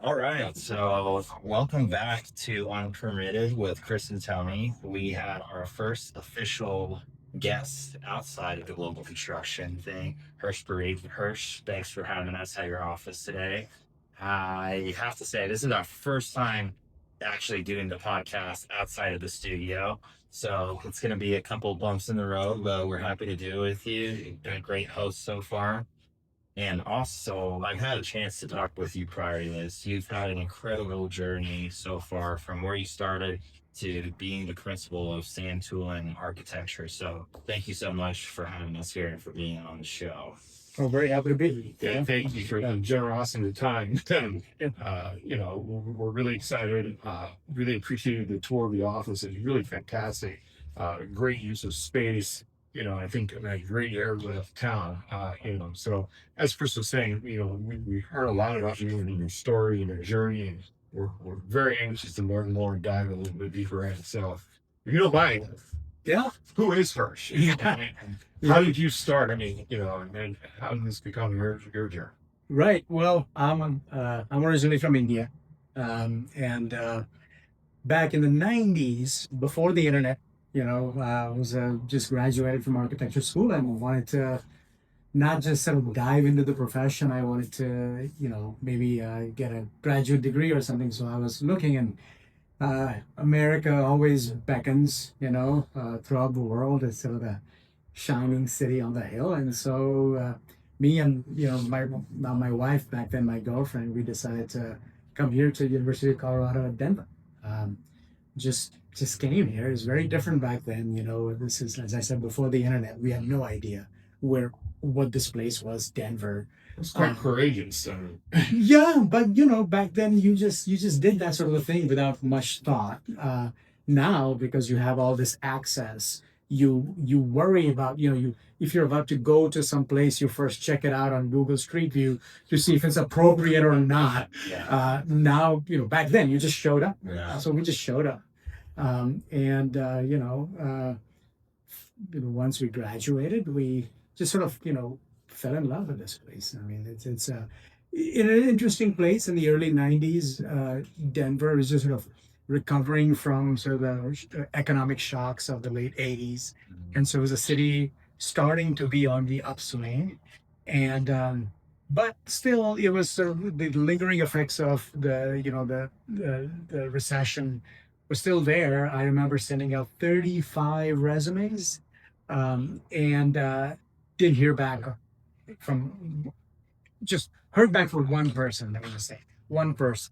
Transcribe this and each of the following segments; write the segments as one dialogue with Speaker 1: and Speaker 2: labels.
Speaker 1: All right, so welcome back to Unpermitted with Chris and Tony. We had our first official guest outside of the global construction thing, Harsh Parikh. Hirsch, thanks for having us at your office today. I have to say, this is our first time actually doing the podcast outside of the studio. So it's going to be a couple bumps in the road, but we're happy to do it with you. You've been a great host so far. And also, I've had a chance to talk with you prior to this. You've had an incredible journey so far from where you started to being the principal of Santulan Architecture. So, thank you so much for having us here and for being on the show.
Speaker 2: I'm very happy to be here.
Speaker 3: Yeah, thank you for the generosity of time. We're really excited. Really appreciated the tour of the office. It's really fantastic. Great use of space. I think in a great area of town. So as Chris was saying, we heard a lot about you and your story and your journey, and we're very anxious to learn more and dive a little bit deeper in. So if you don't mind,
Speaker 2: Yeah.
Speaker 3: who is Hirsch? How did you start? And how did this become your journey?
Speaker 2: Right. Well, I'm originally from India, and back in the '90s, before the internet, I was just graduated from architecture school and wanted to not just sort of dive into the profession. I wanted to, maybe get a graduate degree or something. So I was looking, and America always beckons, throughout the world. It's sort of the shining city on the hill. And so me and my wife back then, my girlfriend, we decided to come here to University of Colorado at Denver. Um, just came here. It's very different back then. This is, as I said, before the internet. We had no idea what this place was, Denver.
Speaker 3: It's quite
Speaker 2: Uh,
Speaker 3: courageous.
Speaker 2: yeah, but back then you just did that sort of a thing without much thought. Now, because you have all this access, you worry about you if you're about to go to some place, you first check it out on Google Street View to see if it's appropriate or not.
Speaker 1: Yeah.
Speaker 2: Now, back then you just showed up.
Speaker 1: Yeah.
Speaker 2: So we just showed up, and once we graduated, we just sort of fell in love with this place. I mean, it's in an interesting place in the early '90s. Denver was just sort of recovering from sort of the economic shocks of the late '80s, and so it was a city starting to be on the upswing, and but still, it was sort of the lingering effects of the recession was still there. I remember sending out 35 resumes, and didn't hear back from just heard back from one person. Let me just say one person.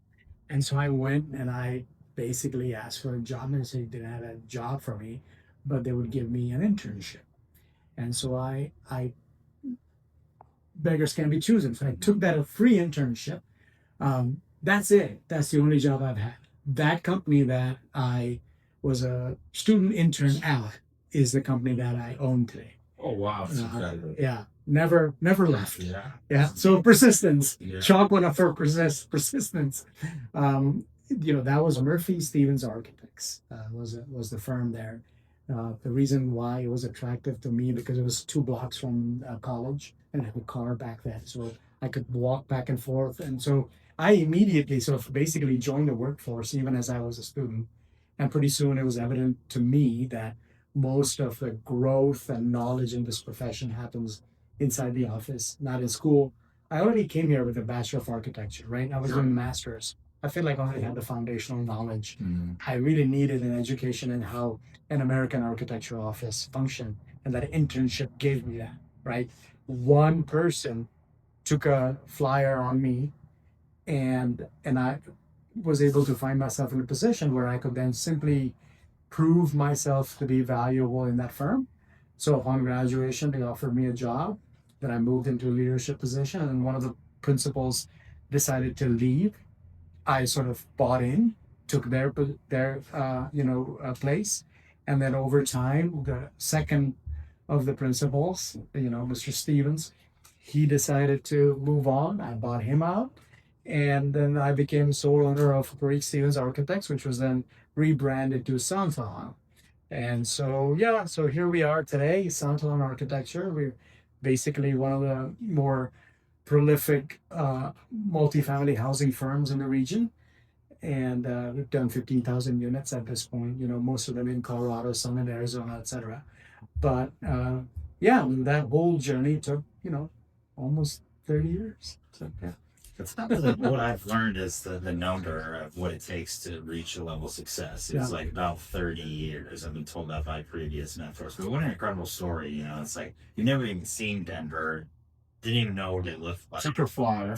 Speaker 2: And so I went and I basically asked for a job, and they said they didn't have a job for me, but they would give me an internship. And so I beggars can't be choosers. So I took that a free internship. That's it. That's the only job I've had. That company that I was a student intern at is the company that I own today.
Speaker 3: Oh wow, that's
Speaker 1: incredible.
Speaker 2: Yeah, never left.
Speaker 1: Yeah.
Speaker 2: Yeah, so persistence.
Speaker 1: Yeah.
Speaker 2: Chalk one up for persistence. That was Murphy Stevens Architects. Was the firm there. The reason why it was attractive to me because it was 2 blocks from college, and I had a car back then, so I could walk back and forth. And so I immediately sort of basically joined the workforce, even as I was a student. And pretty soon it was evident to me that most of the growth and knowledge in this profession happens inside the office, not in school. I already came here with a Bachelor of Architecture, right? I was doing masters. I feel like I already had the foundational knowledge. I really needed an education in how an American architecture office functioned, and that internship gave me that, right? One person took a flyer on me, and I was able to find myself in a position where I could then simply prove myself to be valuable in that firm. So upon graduation, they offered me a job. Then I moved into a leadership position, and one of the principals decided to leave. I sort of bought in, took their place, and then over time, the second of the principals, Mr. Stevens, he decided to move on. I bought him out, and then I became sole owner of Parikh Stevens Architects, which was then rebranded to Santulan. And so, yeah, so here we are today, Santulan Architecture. We're basically one of the more prolific multifamily housing firms in the region. And we've done 15,000 units at this point, most of them in Colorado, some in Arizona, etc. But yeah, I mean, that whole journey took, almost 30 years. So, yeah.
Speaker 1: That's not what I've learned is the number of what it takes to reach a level of success. It's like about 30 years. I've been told that by previous mentors. But what an incredible story, It's like you've never even seen Denver, didn't even know what it looked like.
Speaker 3: Super flyer.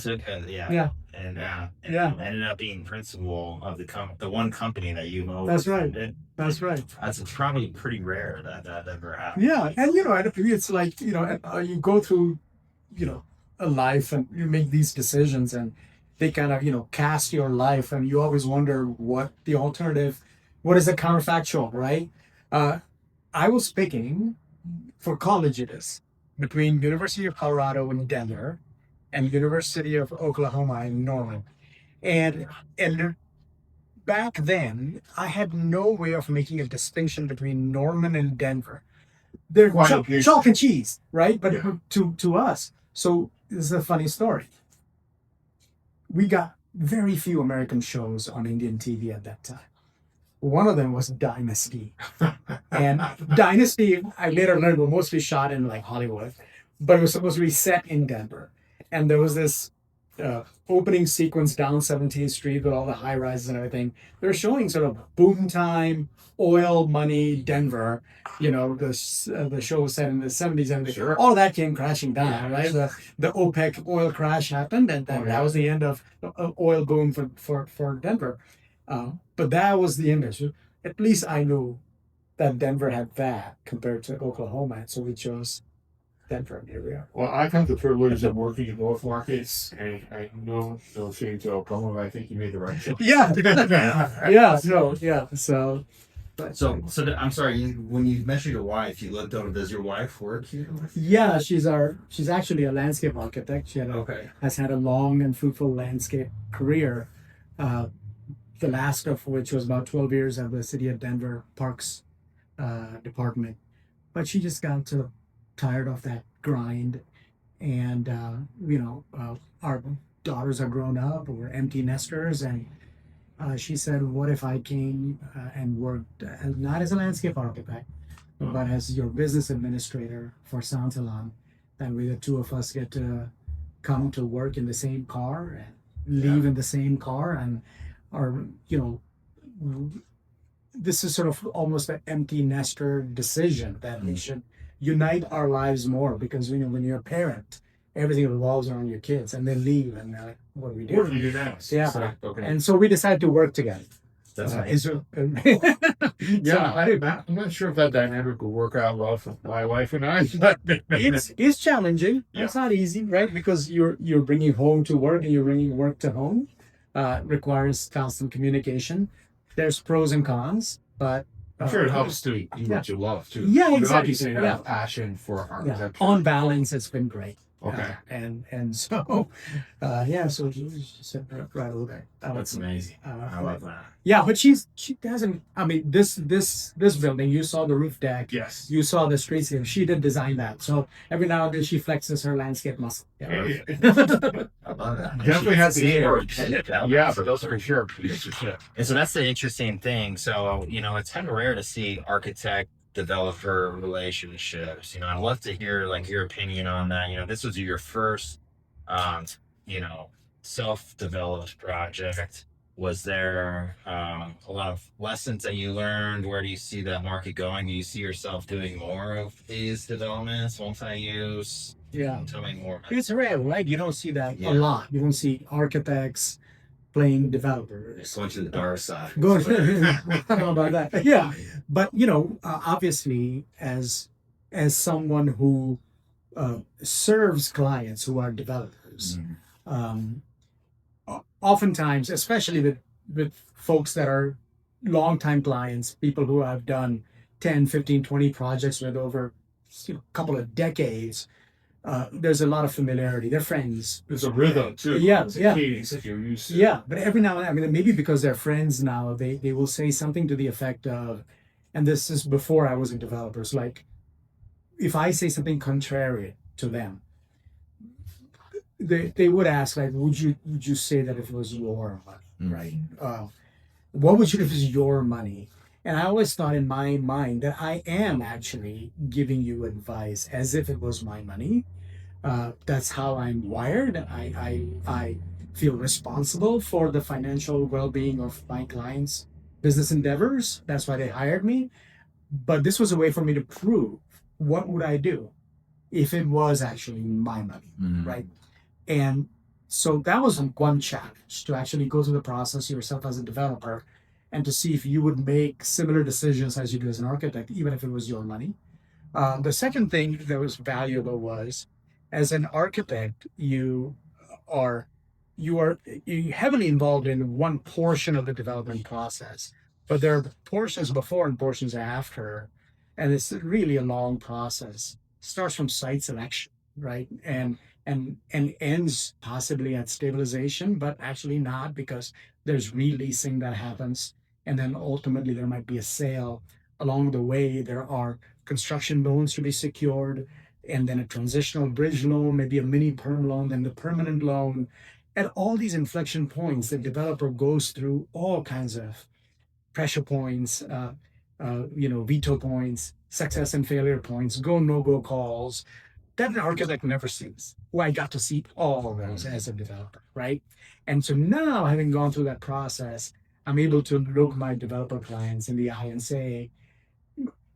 Speaker 2: Yeah.
Speaker 1: And
Speaker 2: Yeah.
Speaker 1: ended up being principal of the one company that you own.
Speaker 2: That's right. That's right.
Speaker 1: That's probably pretty rare that ever happens.
Speaker 2: Yeah, and it's like you go through, a life and you make these decisions, and they kind of cast your life, and you always wonder what the alternative, what is the counterfactual, right? I was picking for college it is between University of Colorado in Denver and University of Oklahoma in Norman, and back then I had no way of making a distinction between Norman and Denver. They're chalk and cheese, right? But to us, so this is a funny story. We got very few American shows on Indian TV at that time. One of them was Dynasty. And Dynasty, I later learned, were mostly shot in like Hollywood, but it was supposed to be set in Denver. And there was this opening sequence down 17th Street with all the high rises and everything. They're showing sort of boom time, oil money, Denver. The show was set in the 70s, and all that came crashing down, right? The OPEC oil crash happened, and that was the end of oil boom for Denver. But that was the image. At least I knew that Denver had that compared to Oklahoma, and so we chose Denver. Here we are.
Speaker 3: Well, I've had the privilege of working in both markets, and I know no shade to Oklahoma, but I think you made the right choice.
Speaker 2: Yeah. So
Speaker 1: I'm sorry. When you mentioned your wife, you looked over. Does your wife work here?
Speaker 2: Yeah, she's actually a landscape architect. She has had a long and fruitful landscape career. The last of which was about 12 years at the City of Denver Parks Department. But she just got sort of tired of that grind, and our daughters are grown up. We're empty nesters, and she said, "What if I came and worked not as a landscape architect, but as your business administrator for Santulan? That way, the two of us get to come to work in the same car and leave in the same car, and this is sort of almost an empty nester decision that we should unite our lives more, because when you're a parent, everything revolves around your kids, and they leave, and what do we do?
Speaker 3: What do you do next?
Speaker 2: Yeah.
Speaker 3: So, okay.
Speaker 2: And so we decided to work together.
Speaker 1: That's nice.
Speaker 3: I'm not sure if that dynamic will work out well for my wife and I.
Speaker 2: It's challenging.
Speaker 3: Yeah.
Speaker 2: It's not easy, right? Because you're bringing home to work, and you're bringing work to home. Requires constant communication. There's pros and cons, but
Speaker 3: I'm sure it helps to do what you love too.
Speaker 2: Yeah,
Speaker 3: You
Speaker 2: exactly.
Speaker 3: obviously have a passion for architecture.
Speaker 2: On balance, it's been great.
Speaker 3: Okay.
Speaker 2: And so so you sit right over there.
Speaker 1: That's amazing. I love that.
Speaker 2: Yeah, but she doesn't. I mean, this building, you saw the roof deck.
Speaker 3: Yes.
Speaker 2: You saw the streets here. She did design that. So every now and then she flexes her landscape muscle. Yeah.
Speaker 1: I love that.
Speaker 3: Definitely has the air.
Speaker 1: Yeah.
Speaker 3: Yeah, but those are for sure.
Speaker 1: And so that's the interesting thing. So, it's kind of rare to see architect developer relationships. I'd love to hear your opinion on that. This was your first self-developed project. Was there a lot of lessons that you learned? Where do you see that market going? Do you see yourself doing more of these developments, multi-use?
Speaker 2: Yeah.
Speaker 1: Tell me more about
Speaker 2: It's rare, right? You don't see that
Speaker 1: Yeah.
Speaker 2: a lot. You don't see architects playing developers.
Speaker 1: going to the dark side.
Speaker 2: I don't know about that. Yeah, but obviously, as someone who serves clients who are developers, oftentimes, especially with folks that are longtime clients, people who have done 10, 15, 20 projects with over a couple of decades, there's a lot of familiarity. They're friends.
Speaker 3: There's a rhythm too.
Speaker 2: Yeah,
Speaker 3: It's a
Speaker 2: yeah.
Speaker 3: cadence that you're used to.
Speaker 2: Yeah, but every now and then, I mean, maybe because they're friends now, they will say something to the effect of, and this is before I was in developers, like, if I say something contrary to them, they would ask, like, would you say that if it was your money, right? What would you do if it's your money? And I always thought in my mind that I am actually giving you advice as if it was my money. That's how I'm wired. I feel responsible for the financial well-being of my clients' business endeavors. That's why they hired me. But this was a way for me to prove what would I do if it was actually my money, right? And so that was one challenge, to actually go through the process yourself as a developer and to see if you would make similar decisions as you do as an architect, even if it was your money. The second thing that was valuable was, as an architect, are you heavily involved in one portion of the development process, but there are portions before and portions after, and it's really a long process. Starts from site selection, right, and ends possibly at stabilization, but actually not, because there's releasing that happens, and then ultimately there might be a sale. Along the way, there are construction loans to be secured, and then a transitional bridge loan, maybe a mini perm loan, then the permanent loan. At all these inflection points, the developer goes through all kinds of pressure points, veto points, success and failure points, go no go calls that an architect never sees. Well, I got to see all of those as a developer, right? And so now, having gone through that process, I'm able to look my developer clients in the eye and say,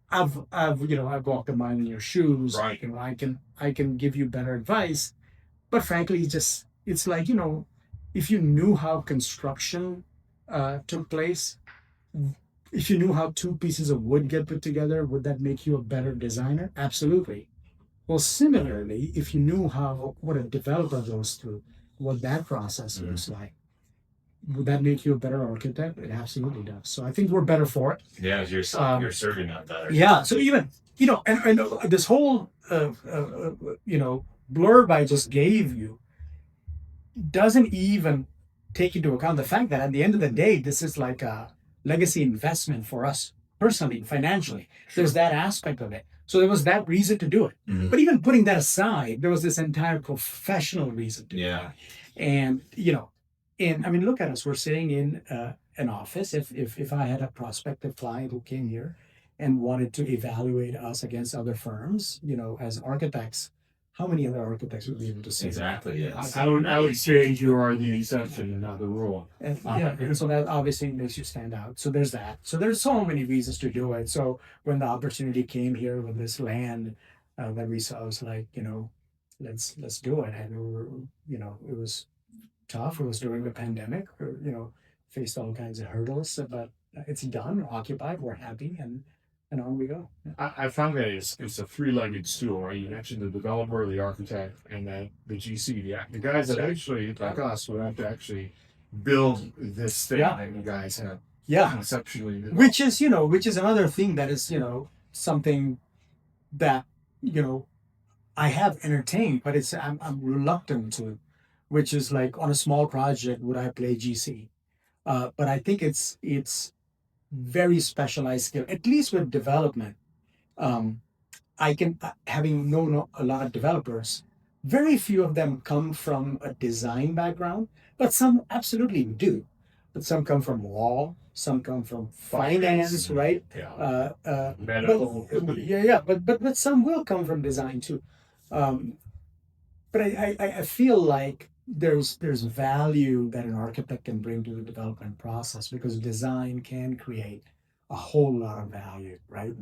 Speaker 2: I've walked a mile in your shoes.
Speaker 3: Right.
Speaker 2: I can give you better advice. But frankly, it's like, if you knew how construction took place, if you knew how two pieces of wood get put together, would that make you a better designer? Absolutely. Well, similarly, if you knew what a developer goes through, what that process looks like, would that make you a better architect? It absolutely does. So I think we're better for it.
Speaker 1: Yeah, you're serving that better.
Speaker 2: Yeah. So even and this whole blurb I just gave you doesn't even take into account the fact that at the end of the day, this is like a legacy investment for us personally, financially. There's that aspect of it. So there was that reason to do it. But even putting that aside, there was this entire professional reason to do it. And I mean, look at us. We're sitting in an office. If I had a prospective client who came here and wanted to evaluate us against other firms, as architects, how many other architects would be able to say
Speaker 1: Exactly. Yes.
Speaker 3: I would say you are the exception and not the rule.
Speaker 2: And so that obviously makes you stand out. So there's that. So there's so many reasons to do it. So when the opportunity came here with this land that we saw, I was like, let's do it. And it was tough. It was during the pandemic. Faced all kinds of hurdles, but it's done. We're occupied. We're happy, and on we go.
Speaker 3: I found that it's a three-legged stool, right? You mentioned the developer, the architect, and then the GC, the guys that actually, like us, would have to actually build this thing that you guys have conceptually developed.
Speaker 2: Which is another thing that is, something that, I have entertained, but I'm reluctant to, which is like, on a small project, would I play GC? But I think it's very specialized skill, at least with development. I can, having known a lot of developers, very few of them come from a design background, but some absolutely do. But some come from law, some come from finance, right?
Speaker 3: Medical.
Speaker 2: But some will come from design too. But I feel like there's value that an architect can bring to the development process, because design can create a whole lot of value, right?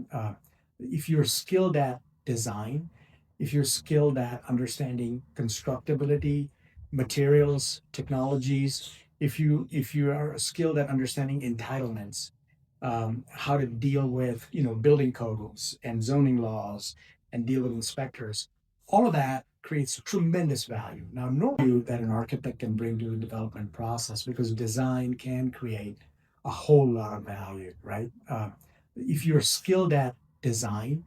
Speaker 2: If you're skilled at design, if you're skilled at understanding constructability, materials, technologies, if you are skilled at understanding entitlements, how to deal with building codes and zoning laws, and deal with inspectors, all of that creates tremendous value. Now, normally that an architect can bring to the development process, because design can create a whole lot of value, right? If you're skilled at design,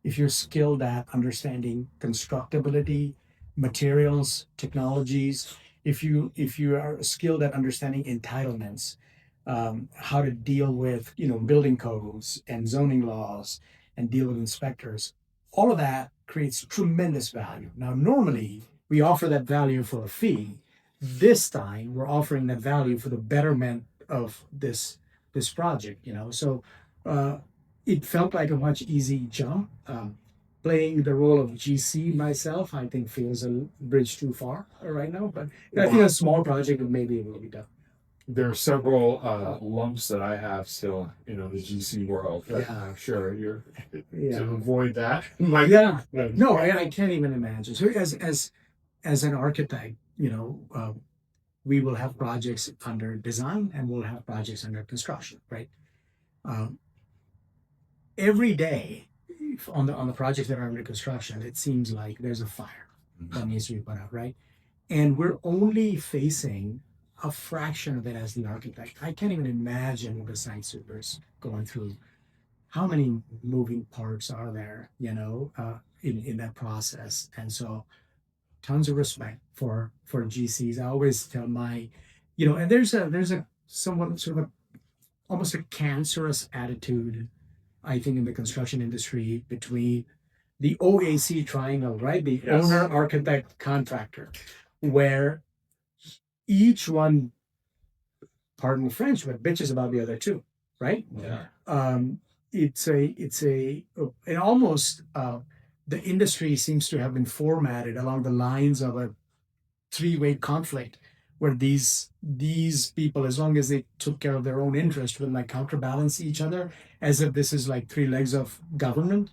Speaker 2: if you're skilled at understanding constructability, materials, technologies, if you are skilled at understanding entitlements, how to deal with building codes and zoning laws, and deal with inspectors, all of that creates tremendous value. Now, normally we offer that value for a fee. This time we're offering that value for the betterment of this project, so uh, it felt like a much easy jump. Playing the role of GC myself, I think feels a bridge too far right now, but I think a small project would maybe able to be done.
Speaker 3: There are several lumps that I have still, the GC world.
Speaker 2: Yeah.
Speaker 3: I'm sure you're
Speaker 2: Yeah.
Speaker 3: to avoid that.
Speaker 2: Yeah. No, I can't even imagine. So as an architect, we will have projects under design and we'll have projects under construction, right? Um, every day on the projects that are under construction, it seems like there's a fire that needs to be put out, right? And we're only facing a fraction of it as the architect. I can't even imagine the site supers going through how many moving parts are there, in that process. And so tons of respect for GCs. I always tell and there's a somewhat sort of almost a cancerous attitude, I think, in the construction industry between the OAC triangle, right? The
Speaker 3: Yes.
Speaker 2: owner, architect, contractor, where each one, pardon the French, but bitches about the other two, right?
Speaker 3: Yeah.
Speaker 2: It's and almost the industry seems to have been formatted along the lines of a three-way conflict where these people, as long as they took care of their own interest, will like counterbalance each other as if this is like three legs of government.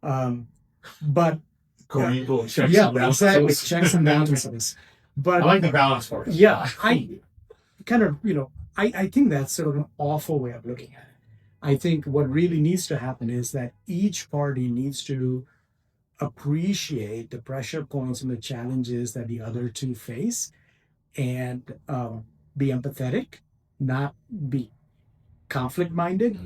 Speaker 2: But
Speaker 3: Co-equal checks
Speaker 2: yeah,
Speaker 3: and balances.
Speaker 2: exactly, checks and balances. But
Speaker 3: I like the balance part.
Speaker 2: yeah, I kind of, I think that's sort of an awful way of looking at it. I think what really needs to happen is that each party needs to appreciate the pressure points and the challenges that the other two face and be empathetic, not be conflict minded,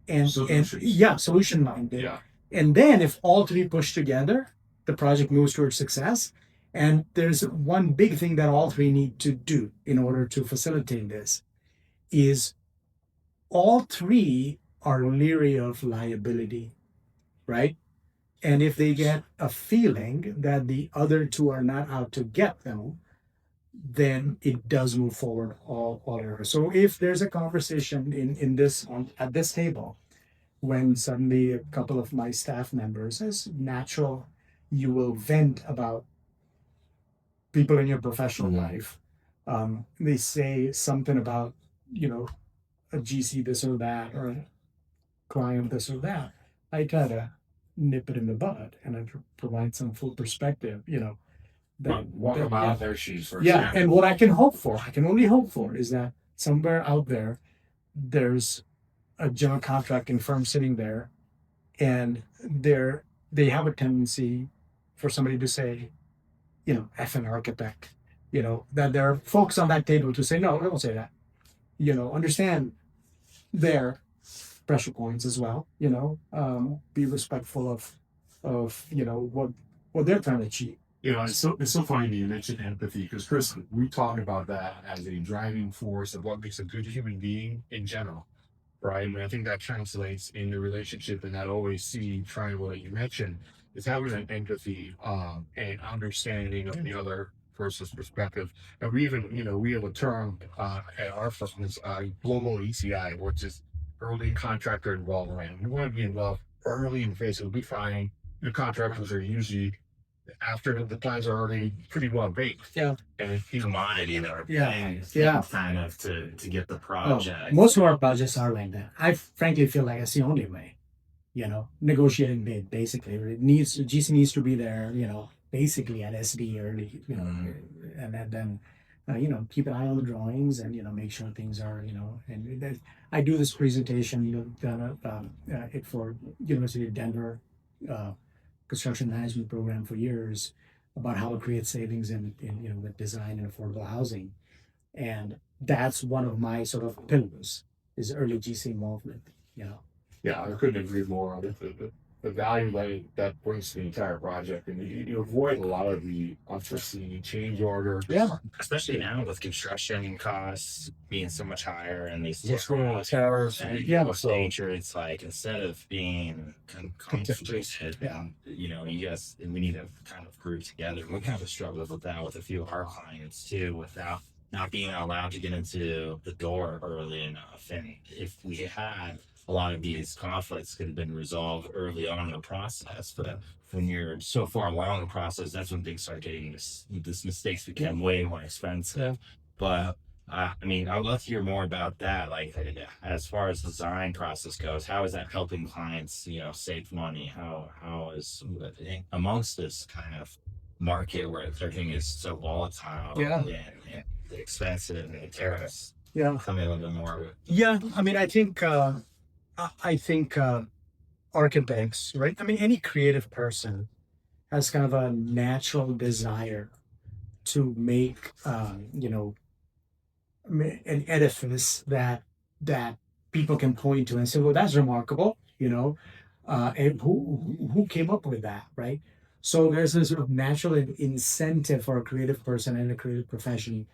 Speaker 2: and solution minded.
Speaker 3: Yeah.
Speaker 2: And then if all three push together, the project moves towards success. And there's one big thing that all three need to do in order to facilitate this is all three are leery of liability, right? And if they get a feeling that the other two are not out to get them, then it does move forward all over. So if there's a conversation at this table, when suddenly a couple of my staff members, as natural, you will vent about people in your professional life. They say something about, a GC this or that, or a client this or that. I try to nip it in the bud and I provide some full perspective,
Speaker 3: Walk them out of their shoes first.
Speaker 2: Yeah, and what I can only hope for, is that somewhere out there, there's a general contracting firm sitting there, and they have a tendency for somebody to say, F an architect, that there are folks on that table to say, no, don't say that. Understand their pressure points as well. Be respectful of what they're trying to achieve.
Speaker 3: It's so funny that you mentioned empathy, because Chris, we talk about that as a driving force of what makes a good human being in general, right? And I think that translates in the relationship and that OAC triangle that you mentioned is having an empathy and understanding of the other person's perspective. And we even, we have a term at our firm is global ECI, which is early contractor involvement. We want to be involved early in the phase. We find the contractors are usually after the plans are already pretty well baked.
Speaker 2: Yeah.
Speaker 1: And commodity that are paying kind of to get the project.
Speaker 2: Most of our projects are like that. I frankly feel like it's the only way. Negotiating bid basically. GC needs to be there, basically at SD early, and then keep an eye on the drawings and make sure things are, and I do this presentation, done it for University of Denver construction management program for years about how to create savings in with design and affordable housing, and that's one of my sort of pillars is early GC involvement.
Speaker 3: Yeah, I couldn't agree more on it. the value that brings to the entire project, and you avoid a lot of the unforeseen change orders.
Speaker 2: Yeah.
Speaker 1: Especially now with construction costs being so much higher and these
Speaker 3: What's going on with tariffs?
Speaker 1: and
Speaker 2: Yeah.
Speaker 1: so nature, it's like instead of being conflicted,
Speaker 2: Yeah.
Speaker 1: you guys, and we need to kind of group together. We kind of struggled with that with a few of our clients too, without not being allowed to get into the door early enough. And if we had a lot of these conflicts could have been resolved early on in the process, but when you're so far along the process, that's when things start getting this mistakes become way more expensive. But I mean, I'd love to hear more about that. Like, as far as the design process goes, how is that helping clients, save money? How is amongst this kind of market where everything is so volatile
Speaker 2: Yeah.
Speaker 1: and expensive and the tariffs?
Speaker 2: Yeah.
Speaker 1: Tell me a little bit more.
Speaker 2: Yeah. I mean, I think architects, right? I mean, any creative person has kind of a natural desire to make, an edifice that people can point to and say, "Well, that's remarkable," and who came up with that, right? So there's a sort of natural incentive for a creative person and a creative profession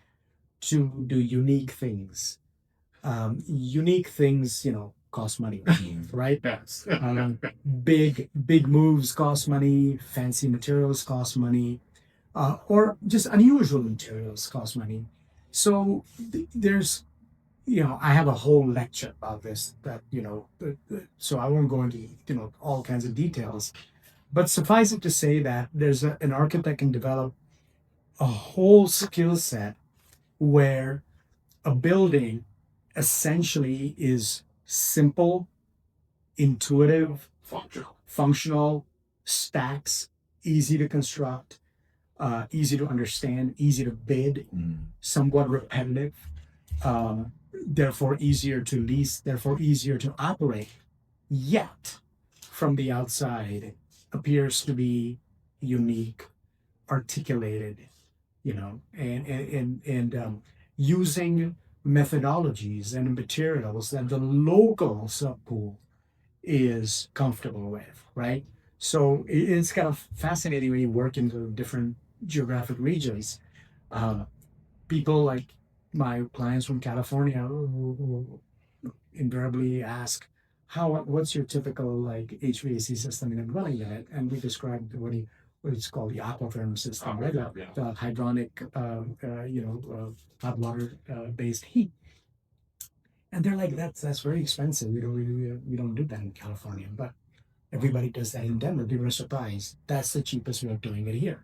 Speaker 2: to do unique things. Unique things, cost money, right?
Speaker 3: Yes.
Speaker 2: Big moves cost money. Fancy materials cost money, or just unusual materials cost money. So there's, I have a whole lecture about this. So I won't go into all kinds of details, but suffice it to say that there's an architect can develop a whole skill set where a building essentially is simple, intuitive, functional, stacks, easy to construct, easy to understand, easy to bid, somewhat repetitive, therefore easier to lease, therefore easier to operate, yet from the outside appears to be unique, articulated, and using methodologies and materials that the local subpool is comfortable with, right? So it's kind of fascinating when you work in the different geographic regions. People like my clients from California who invariably ask, what's your typical like HVAC system in a dwelling unit? And we described what is called the aquatherm system, right? The hydronic, hot water based heat. And they're like, that's very expensive. We don't do that in California, but everybody does that in Denver. People are surprised. That's the cheapest way of doing it here.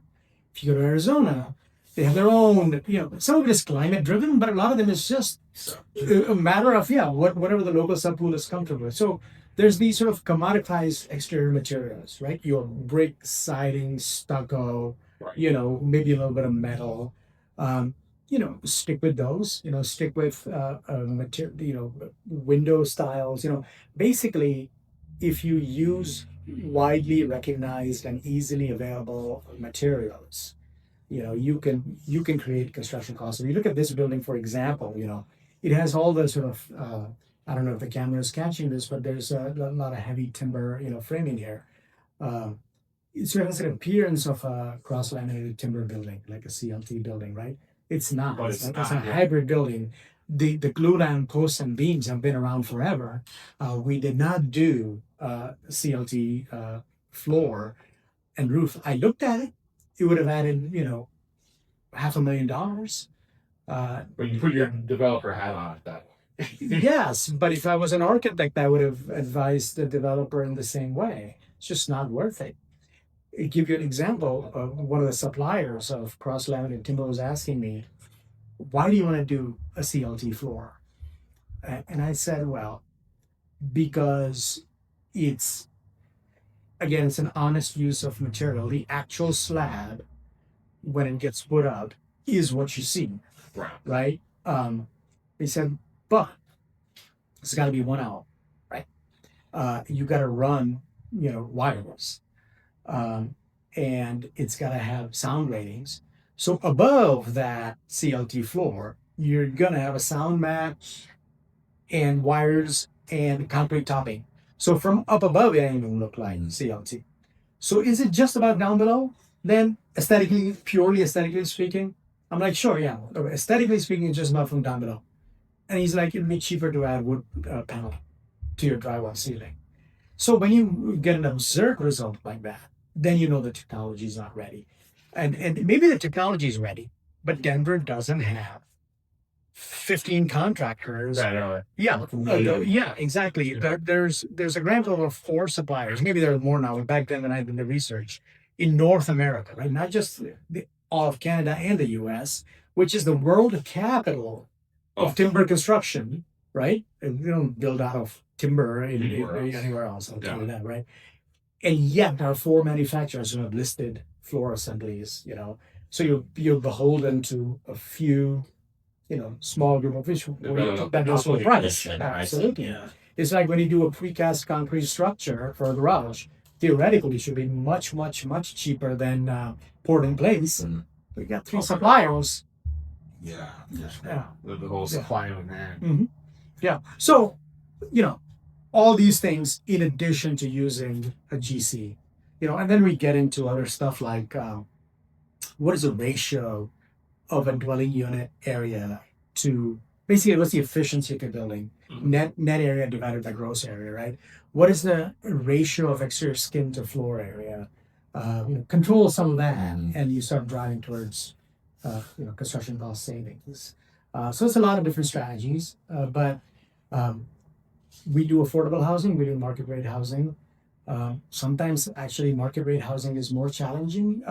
Speaker 2: If you go to Arizona, they have their own, some of it is climate driven, but a lot of them is just a matter of, whatever the local subpool is comfortable with. So there's these sort of commoditized exterior materials, right? Your brick, siding, stucco,
Speaker 3: Right.
Speaker 2: Maybe a little bit of metal. Stick with those, stick with material, window styles, basically, if you use widely recognized and easily available materials, you can create construction costs. If you look at this building, for example, it has all the sort of I don't know if the camera is catching this, but there's a lot of heavy timber, framing here. It sort of has an appearance of a cross-laminated timber building, like a CLT building, right? It's not.
Speaker 3: But
Speaker 2: It's
Speaker 3: it's
Speaker 2: a
Speaker 3: not, yeah.
Speaker 2: hybrid building. The glulam posts and beams have been around forever. We did not do CLT floor and roof. I looked at it. It would have added, $500,000.
Speaker 3: But you put your developer hat on at that.
Speaker 2: Yes, but if I was an architect, I would have advised the developer in the same way. It's just not worth it. I give you an example. One of the suppliers of cross-laminated timber was asking me, "Why do you want to do a CLT floor?" And I said, "Well, because it's it's an honest use of material. The actual slab, when it gets put out, is what you see,
Speaker 3: Right.
Speaker 2: right?" He said, "But it's got to be 1 hour, right? You got to run, wires, and it's got to have sound ratings. So above that CLT floor, you're gonna have a sound mat and wires and concrete topping. So from up above, it ain't even look like CLT. So is it just about down below? Then aesthetically, purely aesthetically speaking, I'm like, sure, yeah. Aesthetically speaking, it's just about from down below. And he's like, it'd be cheaper to add wood panel to your drywall ceiling. So when you get an absurd result like that, then you know the technology is not ready. And maybe the technology is ready, but Denver doesn't have 15 contractors. Yeah, yeah, exactly. There's a grand total of 4 suppliers. Maybe there are more now, but back then when I did the research in North America, right? Not just all of Canada and the US, which is the world capital of timber construction, right? And we don't build out of timber anywhere else. I'll tell you that, right? And yet there are 4 manufacturers who have listed floor assemblies, So you're beholden to a few, small group of fish that goes for the price. Absolutely.
Speaker 1: Yeah.
Speaker 2: It's like when you do a precast concrete structure for a garage, theoretically it should be much, much, much cheaper than poured in place. We got 3 suppliers.
Speaker 3: Yeah.
Speaker 2: Yeah.
Speaker 3: The whole supply of that.
Speaker 2: Mhm. Yeah. So, all these things in addition to using a GC, and then we get into other stuff like what is the ratio of a dwelling unit area to basically what's the efficiency of the building? Net area divided by gross area, right? What is the ratio of exterior skin to floor area? Control some of that, and you start driving towards construction cost savings. So it's a lot of different strategies, but we do affordable housing, we do market rate housing. Sometimes actually market rate housing is more challenging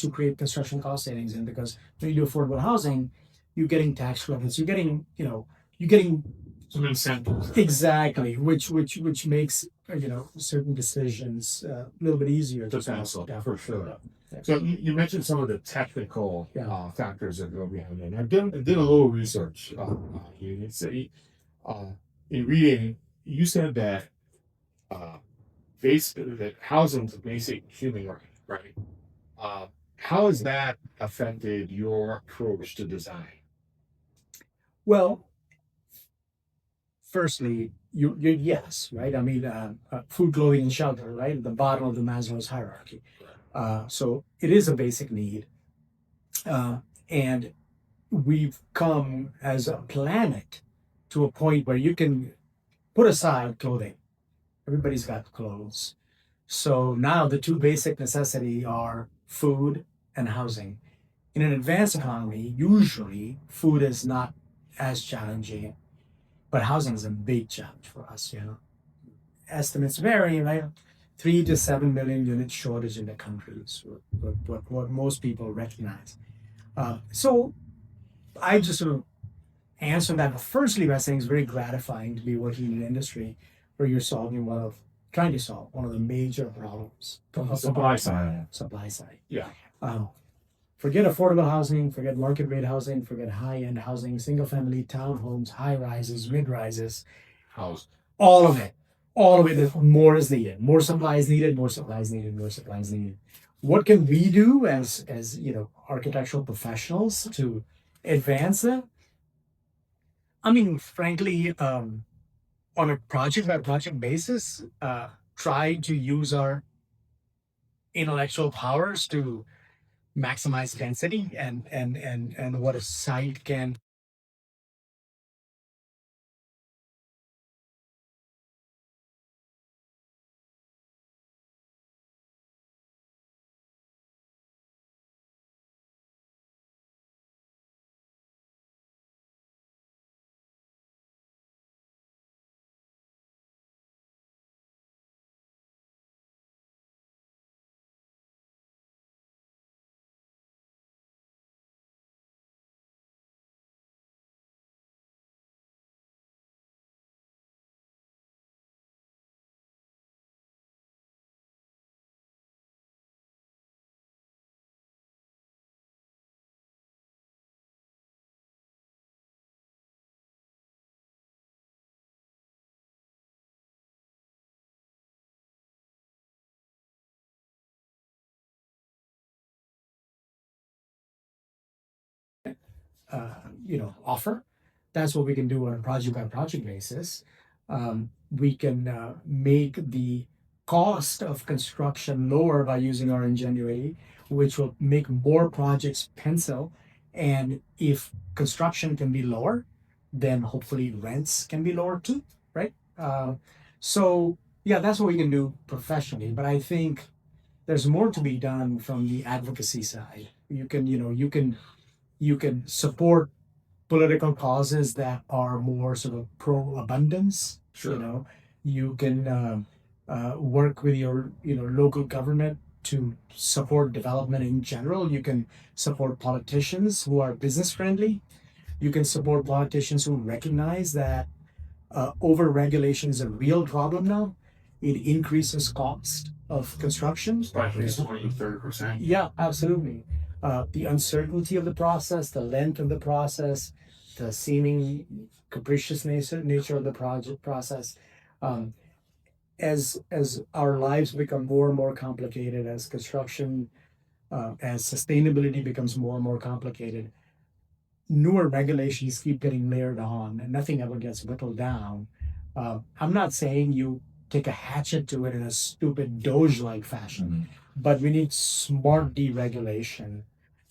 Speaker 2: to create construction cost savings in, because when you do affordable housing, you're getting tax credits, you're getting
Speaker 3: Some incentives.
Speaker 2: exactly, which makes certain decisions a little bit easier to
Speaker 3: Pencil,
Speaker 2: yeah,
Speaker 3: for sure.
Speaker 2: yeah.
Speaker 3: So you mentioned some of the technical
Speaker 2: Yeah.
Speaker 3: factors that go behind it. I did a little research. You say in reading, you said that that housing is a basic human right, right? How has that affected your approach to design?
Speaker 2: Well, firstly, you yes, right? I mean, food, clothing, and shelter, right? At the bottom of the Maslow's hierarchy. So it is a basic need, and we've come as a planet to a point where you can put aside clothing. Everybody's got clothes. So now the 2 basic necessities are food and housing. In an advanced economy, usually food is not as challenging, but housing is a big challenge for us. Estimates vary, right? 3 to 7 million unit shortage in the country is what most people recognize. So I just sort of answer that firstly by saying it's very gratifying to be working in an industry where you're trying to solve one of the major problems.
Speaker 3: Supply side.
Speaker 2: Supply side.
Speaker 3: Yeah.
Speaker 2: Forget affordable housing, forget market rate housing, forget high-end housing, single family townhomes, high rises, mid rises,
Speaker 3: House.
Speaker 2: all of it. All of it, more is needed. More supply is needed, more supply is needed, more supply is needed. What can we do as architectural professionals to advance it? I mean, frankly, on a project by project basis, try to use our intellectual powers to maximize density and what a site can offer. That's what we can do on a project by project basis. We can make the cost of construction lower by using our ingenuity, which will make more projects pencil. And if construction can be lower, then hopefully rents can be lower too, right? So yeah, that's what we can do professionally. But I think there's more to be done from the advocacy side. You can support political causes that are more sort of pro abundance.
Speaker 3: Sure.
Speaker 2: You can work with your local government to support development in general. You can support politicians who are business friendly. You can support politicians who recognize that over regulation is a real problem now. It increases cost of construction.
Speaker 3: By at least 20-30%.
Speaker 2: Yeah, absolutely. The uncertainty of the process, the length of the process, the seeming capricious nature of the project process. Um, as our lives become more and more complicated, as construction, as sustainability becomes more and more complicated, newer regulations keep getting layered on, and nothing ever gets whittled down. I'm not saying you take a hatchet to it in a stupid Doge-like fashion, but we need smart deregulation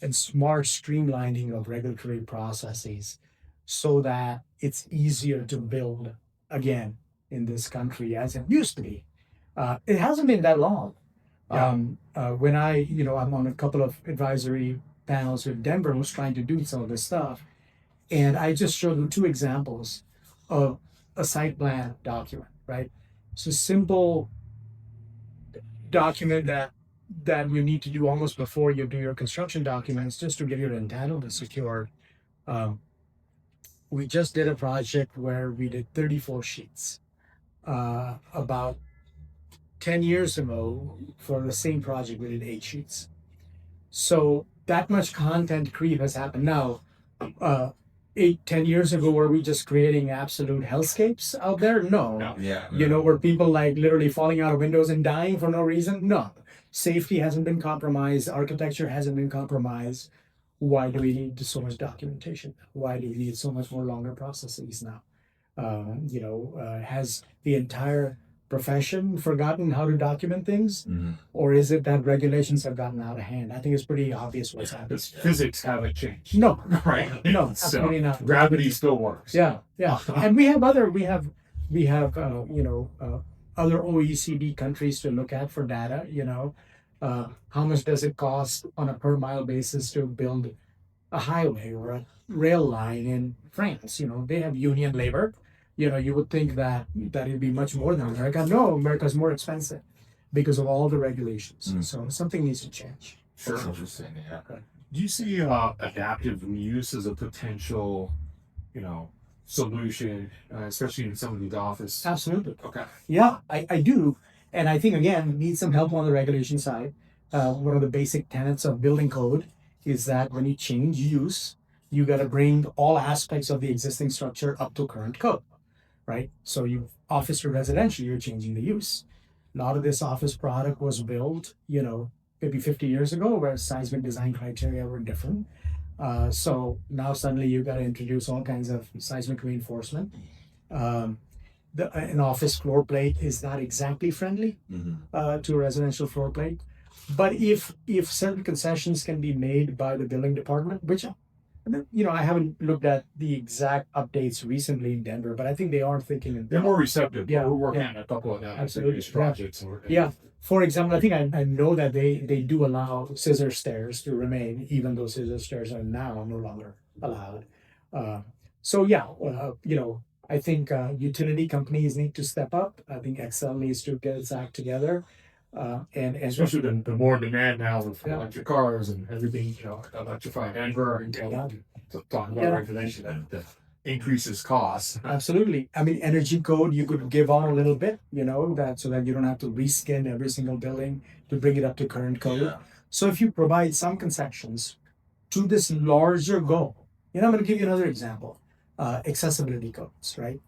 Speaker 2: and smart streamlining of regulatory processes so that it's easier to build again in this country as it used to be. It hasn't been that long.
Speaker 3: Yeah.
Speaker 2: When I'm on a couple of advisory panels with Denver who's trying to do some of this stuff, and I just showed them two examples of a site plan document, right? It's a simple document that you need to do almost before you do your construction documents just to get your entitlement secured. We just did a project where we did 34 sheets. About 10 years ago, for the same project, we did 8 sheets. So that much content creep has happened. Now, 8, 10 years ago, were we just creating absolute hellscapes out there? No.
Speaker 1: Yeah.
Speaker 2: Were people like literally falling out of windows and dying for no reason? No. Safety hasn't been compromised. Architecture hasn't been compromised. Why do we need so much documentation? Why do we need so much more longer processes now? Has the entire profession forgotten how to document things, or is it that regulations have gotten out of hand? I think it's pretty obvious what's happening.
Speaker 3: Because physics haven't changed.
Speaker 2: No,
Speaker 3: Right.
Speaker 2: no,
Speaker 3: So
Speaker 2: absolutely not.
Speaker 3: gravity still works.
Speaker 2: Yeah, and we have other OECD countries to look at for data. How much does it cost on a per mile basis to build a highway or a rail line in France? They have union labor. You would think that it'd be much more than America. No, America's more expensive because of all the regulations. So something needs to change.
Speaker 3: Sure.
Speaker 1: That's interesting. Yeah.
Speaker 3: Do you see adaptive use as a potential, solution, especially in some of these office?
Speaker 2: Absolutely.
Speaker 3: Okay.
Speaker 2: Yeah, I do. And I think, again, need some help on the regulation side. One of the basic tenets of building code is that when you change use, you got to bring all aspects of the existing structure up to current code, right? So you office to residential, you're changing the use. A lot of this office product was built, maybe 50 years ago, where seismic design criteria were different. So now suddenly you got to introduce all kinds of seismic reinforcement. An office floor plate is not exactly friendly to a residential floor plate. But if certain concessions can be made by the building department, which I haven't looked at the exact updates recently in Denver, but I think they are thinking.
Speaker 3: They're more receptive.
Speaker 2: Yeah,
Speaker 3: We're working
Speaker 2: yeah.
Speaker 3: on a couple of
Speaker 2: Absolutely.
Speaker 3: projects.
Speaker 2: Yeah. For example, I think I know that they do allow scissor stairs to remain, even though scissor stairs are now no longer allowed. I think utility companies need to step up. I think Excel needs to get its act together. And
Speaker 3: Especially the more demand now with
Speaker 2: Yeah.
Speaker 3: electric cars and everything, electrified Denver and talking about
Speaker 2: Yeah.
Speaker 3: regulation that increases costs.
Speaker 2: Absolutely. I mean, energy code, you could give on a little bit, that so that you don't have to reskin every single building to bring it up to current code.
Speaker 1: Yeah.
Speaker 2: So if you provide some concessions to this larger goal, I'm going to give you another example. Accessibility codes, right?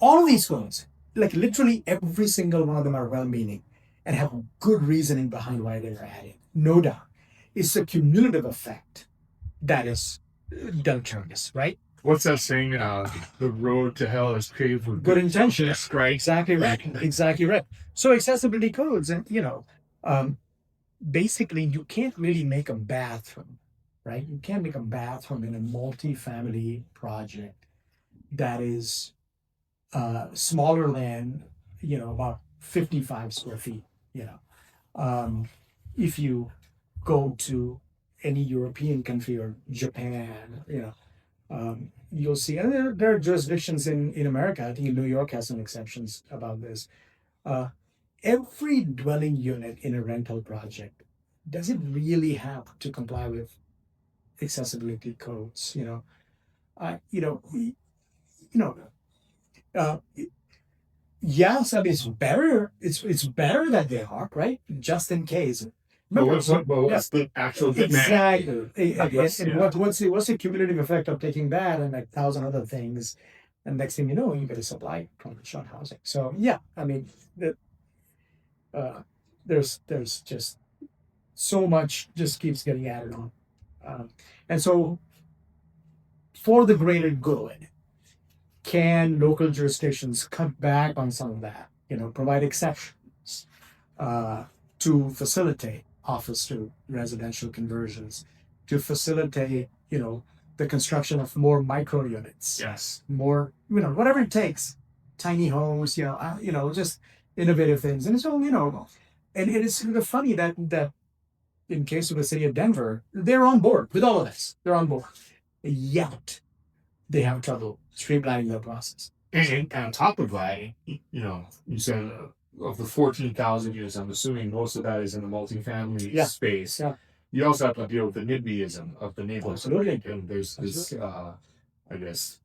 Speaker 2: All of these codes, like literally every single one of them are well-meaning and have good reasoning behind why they were added. No doubt. It's a cumulative effect that is deleterious, right?
Speaker 3: What's that saying? The road to hell is paved with
Speaker 2: Good intentions.
Speaker 3: right?
Speaker 2: Exactly right. Exactly right. So accessibility codes, and um, basically you can't really make a bathroom, right? You can't make a bathroom in a multi-family project that is smaller than about 55 square feet. You know, if you go to any European country or Japan, you'll see, and there are jurisdictions in America. I think New York has some exceptions about this. Uh, every dwelling unit in a rental project doesn't really have to comply with accessibility codes. I you know y- you know uh, yes, I mean it's better. It's better that they are, right, just in case.
Speaker 3: But
Speaker 2: Remember,
Speaker 3: what's the actual demand?
Speaker 2: exactly. And
Speaker 3: Yeah.
Speaker 2: what's the cumulative effect of taking that and like 1,000 other things, and next thing you know, you get a supply from short housing. So yeah, I mean, uh, there's just so much just keeps getting added on, and so for the greater good, can local jurisdictions cut back on some of that? Provide exceptions uh, to facilitate office to residential conversions, to facilitate, the construction of more micro units,
Speaker 3: Yes.
Speaker 2: more, whatever it takes, tiny homes, just innovative things. And so, and it is sort of funny that in case of the city of Denver, they're on board with all of this. They're on board. Yet they have trouble streamlining their process.
Speaker 3: And on top of that, you said of the 14,000 units, I'm assuming most of that is in the multifamily
Speaker 2: Yeah.
Speaker 3: space.
Speaker 2: Yeah.
Speaker 3: You also have to deal with the NIMBYism of the neighborhood.
Speaker 2: Absolutely.
Speaker 3: And there's this,
Speaker 2: Absolutely.
Speaker 3: I guess,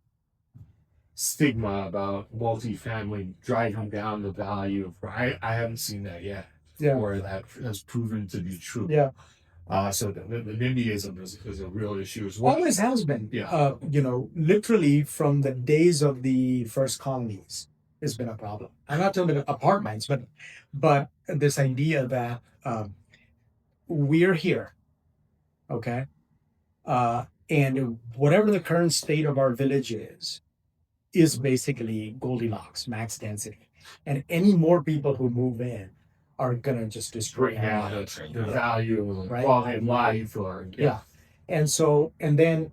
Speaker 3: stigma about multifamily driving down the value of. I haven't seen that yet,
Speaker 2: Yeah.
Speaker 3: where that has proven to be true.
Speaker 2: Yeah.
Speaker 3: So the NIMBYism is a real issue as well.
Speaker 2: Always has been.
Speaker 3: Yeah.
Speaker 2: Literally from the days of the first colonies, it's been a problem. I'm not talking about apartments, but this idea that we're here, okay, and whatever the current state of our village is basically Goldilocks, max density, and any more people who move in are gonna just destroy
Speaker 3: Right now,
Speaker 2: our
Speaker 3: the value and the
Speaker 2: Right.
Speaker 3: quality of life, or
Speaker 2: Yeah. And then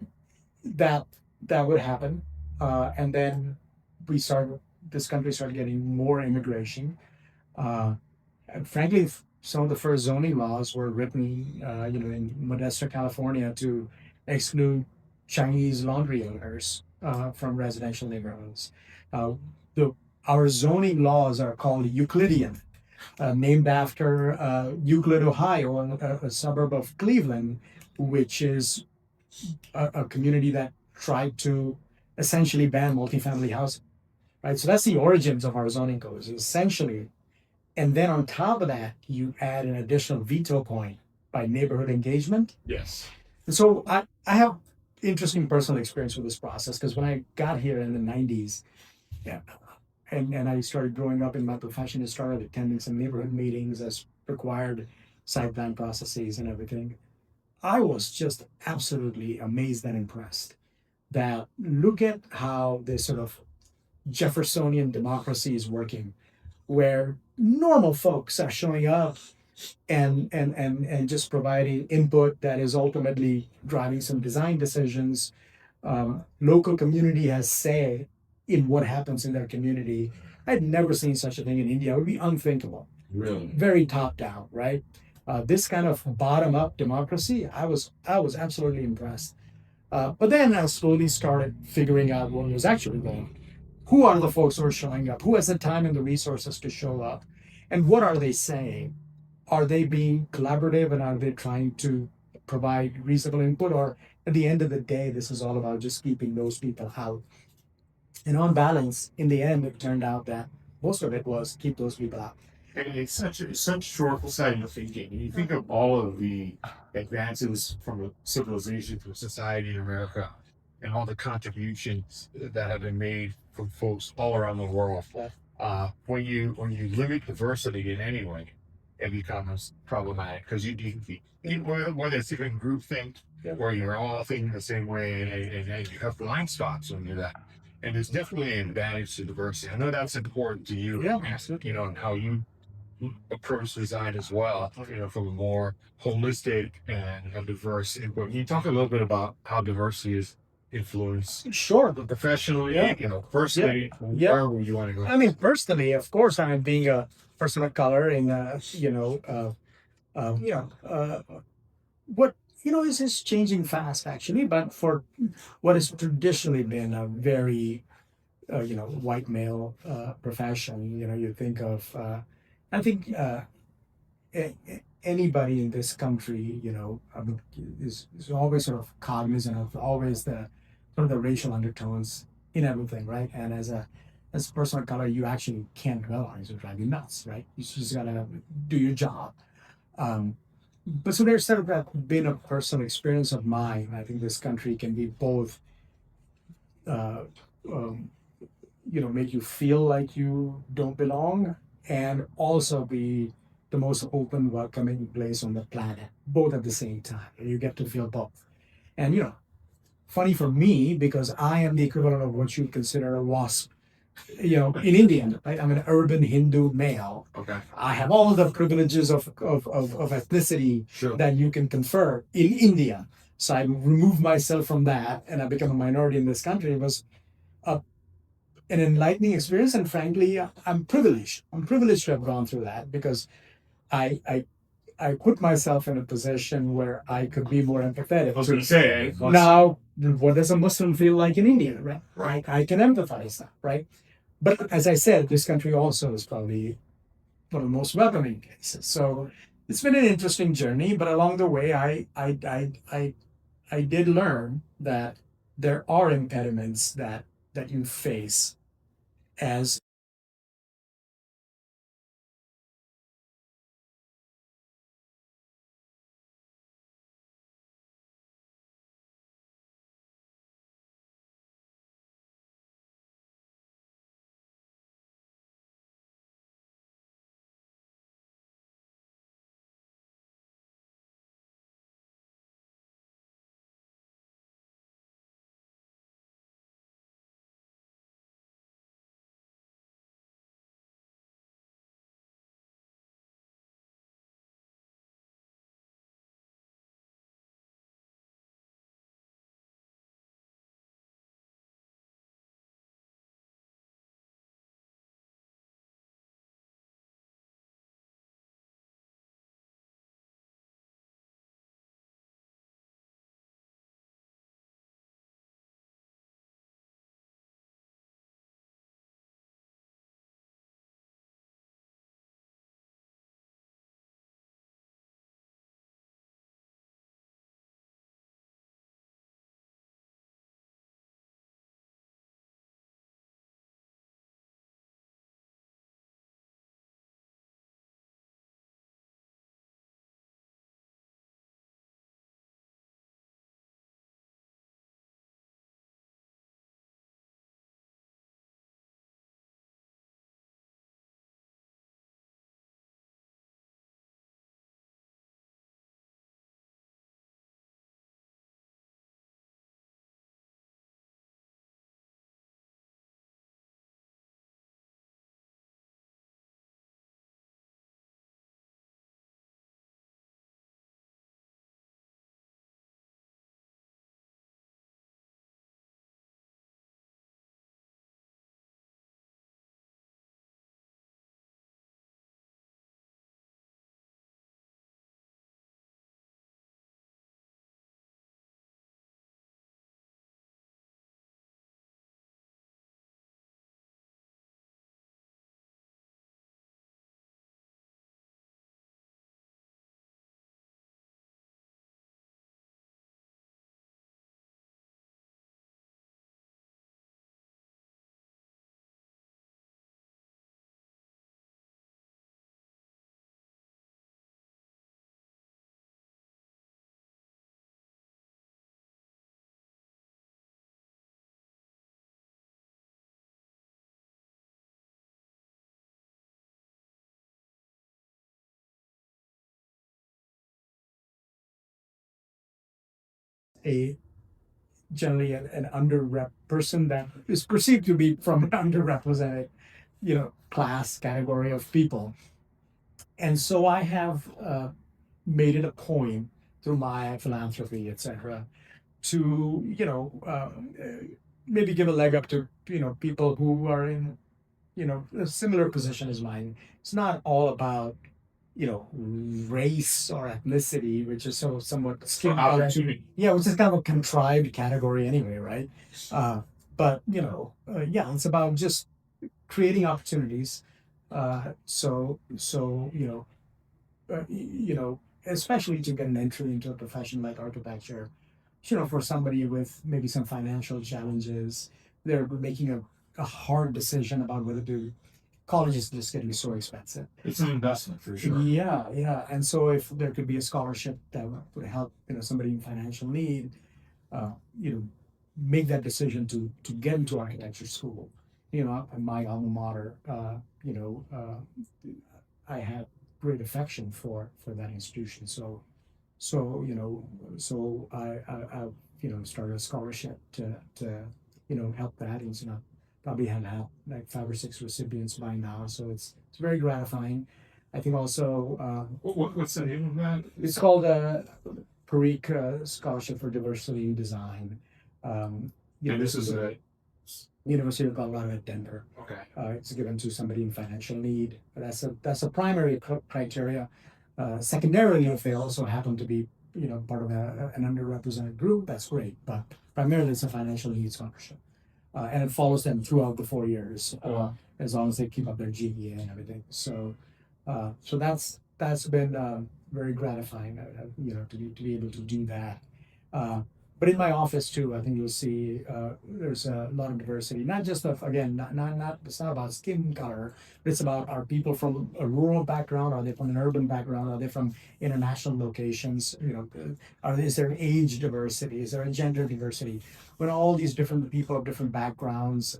Speaker 2: that would happen, and then this country started getting more immigration. And frankly, some of the first zoning laws were written, in Modesto, California, to exclude Chinese laundry owners from residential neighborhoods. Uh, the our zoning laws are called Euclidean, named after Euclid, Ohio, a suburb of Cleveland, which is a community that tried to essentially ban multifamily housing. Right, so that's the origins of our zoning codes, essentially. And then on top of that, you add an additional veto point by neighborhood engagement.
Speaker 3: yes.
Speaker 2: And so I have interesting personal experience with this process because when I got here in the 90s, yeah, and I started growing up in my profession and started attending some neighborhood meetings as required site plan processes and everything, I was just absolutely amazed and impressed that look at how this sort of Jeffersonian democracy is working, where normal folks are showing up and just providing input that is ultimately driving some design decisions. Local community has say in what happens in their community. I'd never seen such a thing in India. It would be unthinkable.
Speaker 3: Really.
Speaker 2: Very top down, right? This kind of bottom up democracy, I was absolutely impressed. But then I slowly started figuring out what was actually going on. Who are the folks who are showing up? Who has the time and the resources to show up? And what are they saying? Are they being collaborative and are they trying to provide reasonable input? Or at the end of the day, this is all about just keeping those people out. And on balance, in the end, it turned out that most of it was keep those people out.
Speaker 3: And it's such short-sighted thinking. You think of all of the advances from a civilization to a society in America, and all the contributions that have been made from folks all around the world. When you limit diversity in any way, it becomes problematic because whether it's even groupthink where you're all thinking the same way and you have blind spots when you're that. And there's definitely an advantage to diversity. I know that's important to you,
Speaker 2: Yeah.
Speaker 3: and how you approach design as well, from a more holistic and a diverse input. Can you talk a little bit about how diversity is influenced
Speaker 2: Sure.
Speaker 3: professionally,
Speaker 2: Yeah.
Speaker 3: personally,
Speaker 2: Yeah.
Speaker 3: wherever you want to go?
Speaker 2: I mean, personally, of course, I mean, being a person of color in, yeah, what, is changing fast, actually, but for what has traditionally been a very, white male profession, you think of, I think, anybody in this country, I mean, is always sort of cognizant of always the sort of the racial undertones in everything, right? And as a person of color, you actually can't dwell on it; it'll drive you nuts, right? You just gotta do your job. Um, but so there's sort of that been a personal experience of mine. I think this country can be both, uh, um, make you feel like you don't belong, and also be the most open, welcoming place on the planet, both at the same time. You get to feel both. And, funny for me, because I am the equivalent of what you consider a WASP, in India, right? I'm an urban Hindu male.
Speaker 3: Okay.
Speaker 2: I have all the privileges of ethnicity
Speaker 3: Sure.
Speaker 2: that you can confer in India. So I remove myself from that and I become a minority in this country. It was a an enlightening experience, and frankly, I'm privileged. I'm privileged to have gone through that because I I I put myself in a position where I could be more empathetic.
Speaker 3: I was going to say,
Speaker 2: Now, what does a Muslim feel like in India, right?
Speaker 3: Right.
Speaker 2: I can empathize that, right? But as I said, this country also is probably one of the most welcoming places. So it's been an interesting journey, but along the way, I did learn that there are impediments that you face as a generally an person that is perceived to be from an underrepresented, class category of people. And so I have made it a point through my philanthropy, etc., to maybe give a leg up to people who are in a similar position as mine. It's not all about race or ethnicity, which is so somewhat skin color.
Speaker 3: Opportunity.
Speaker 2: Yeah, which is kind of a contrived category anyway, right? But yeah, it's about just creating opportunities. So especially to get an entry into a profession like architecture, for somebody with maybe some financial challenges, they're making a hard decision about whether to. College is just getting so expensive.
Speaker 3: It's an investment for sure.
Speaker 2: Yeah, yeah. And so if there could be a scholarship that would help, somebody in financial need, uh, you know, make that decision to get into architecture school, and my alma mater, I have great affection for that institution. So I started a scholarship to help that. And probably had like 5 or 6 recipients by now. So it's very gratifying. I think also
Speaker 3: What's the name of that?
Speaker 2: it's called a Parikh Scholarship for Diversity in Design.
Speaker 3: And this is a
Speaker 2: University of Colorado at Denver.
Speaker 3: okay.
Speaker 2: It's given to somebody in financial need. That's a primary criteria. Secondarily, if they also happen to be part of an underrepresented group, that's great. But primarily, it's a financial need scholarship, and it follows them throughout the 4 years, as long as they keep up their GPA and everything. So that's been very gratifying, to be able to do that. But in my office too, I think you'll see there's a lot of diversity. Not just of again, not it's not about skin color, but it's about are people from a rural background, are they from an urban background, are they from international locations? Is there age diversity? Is there a gender diversity? When all these different people of different backgrounds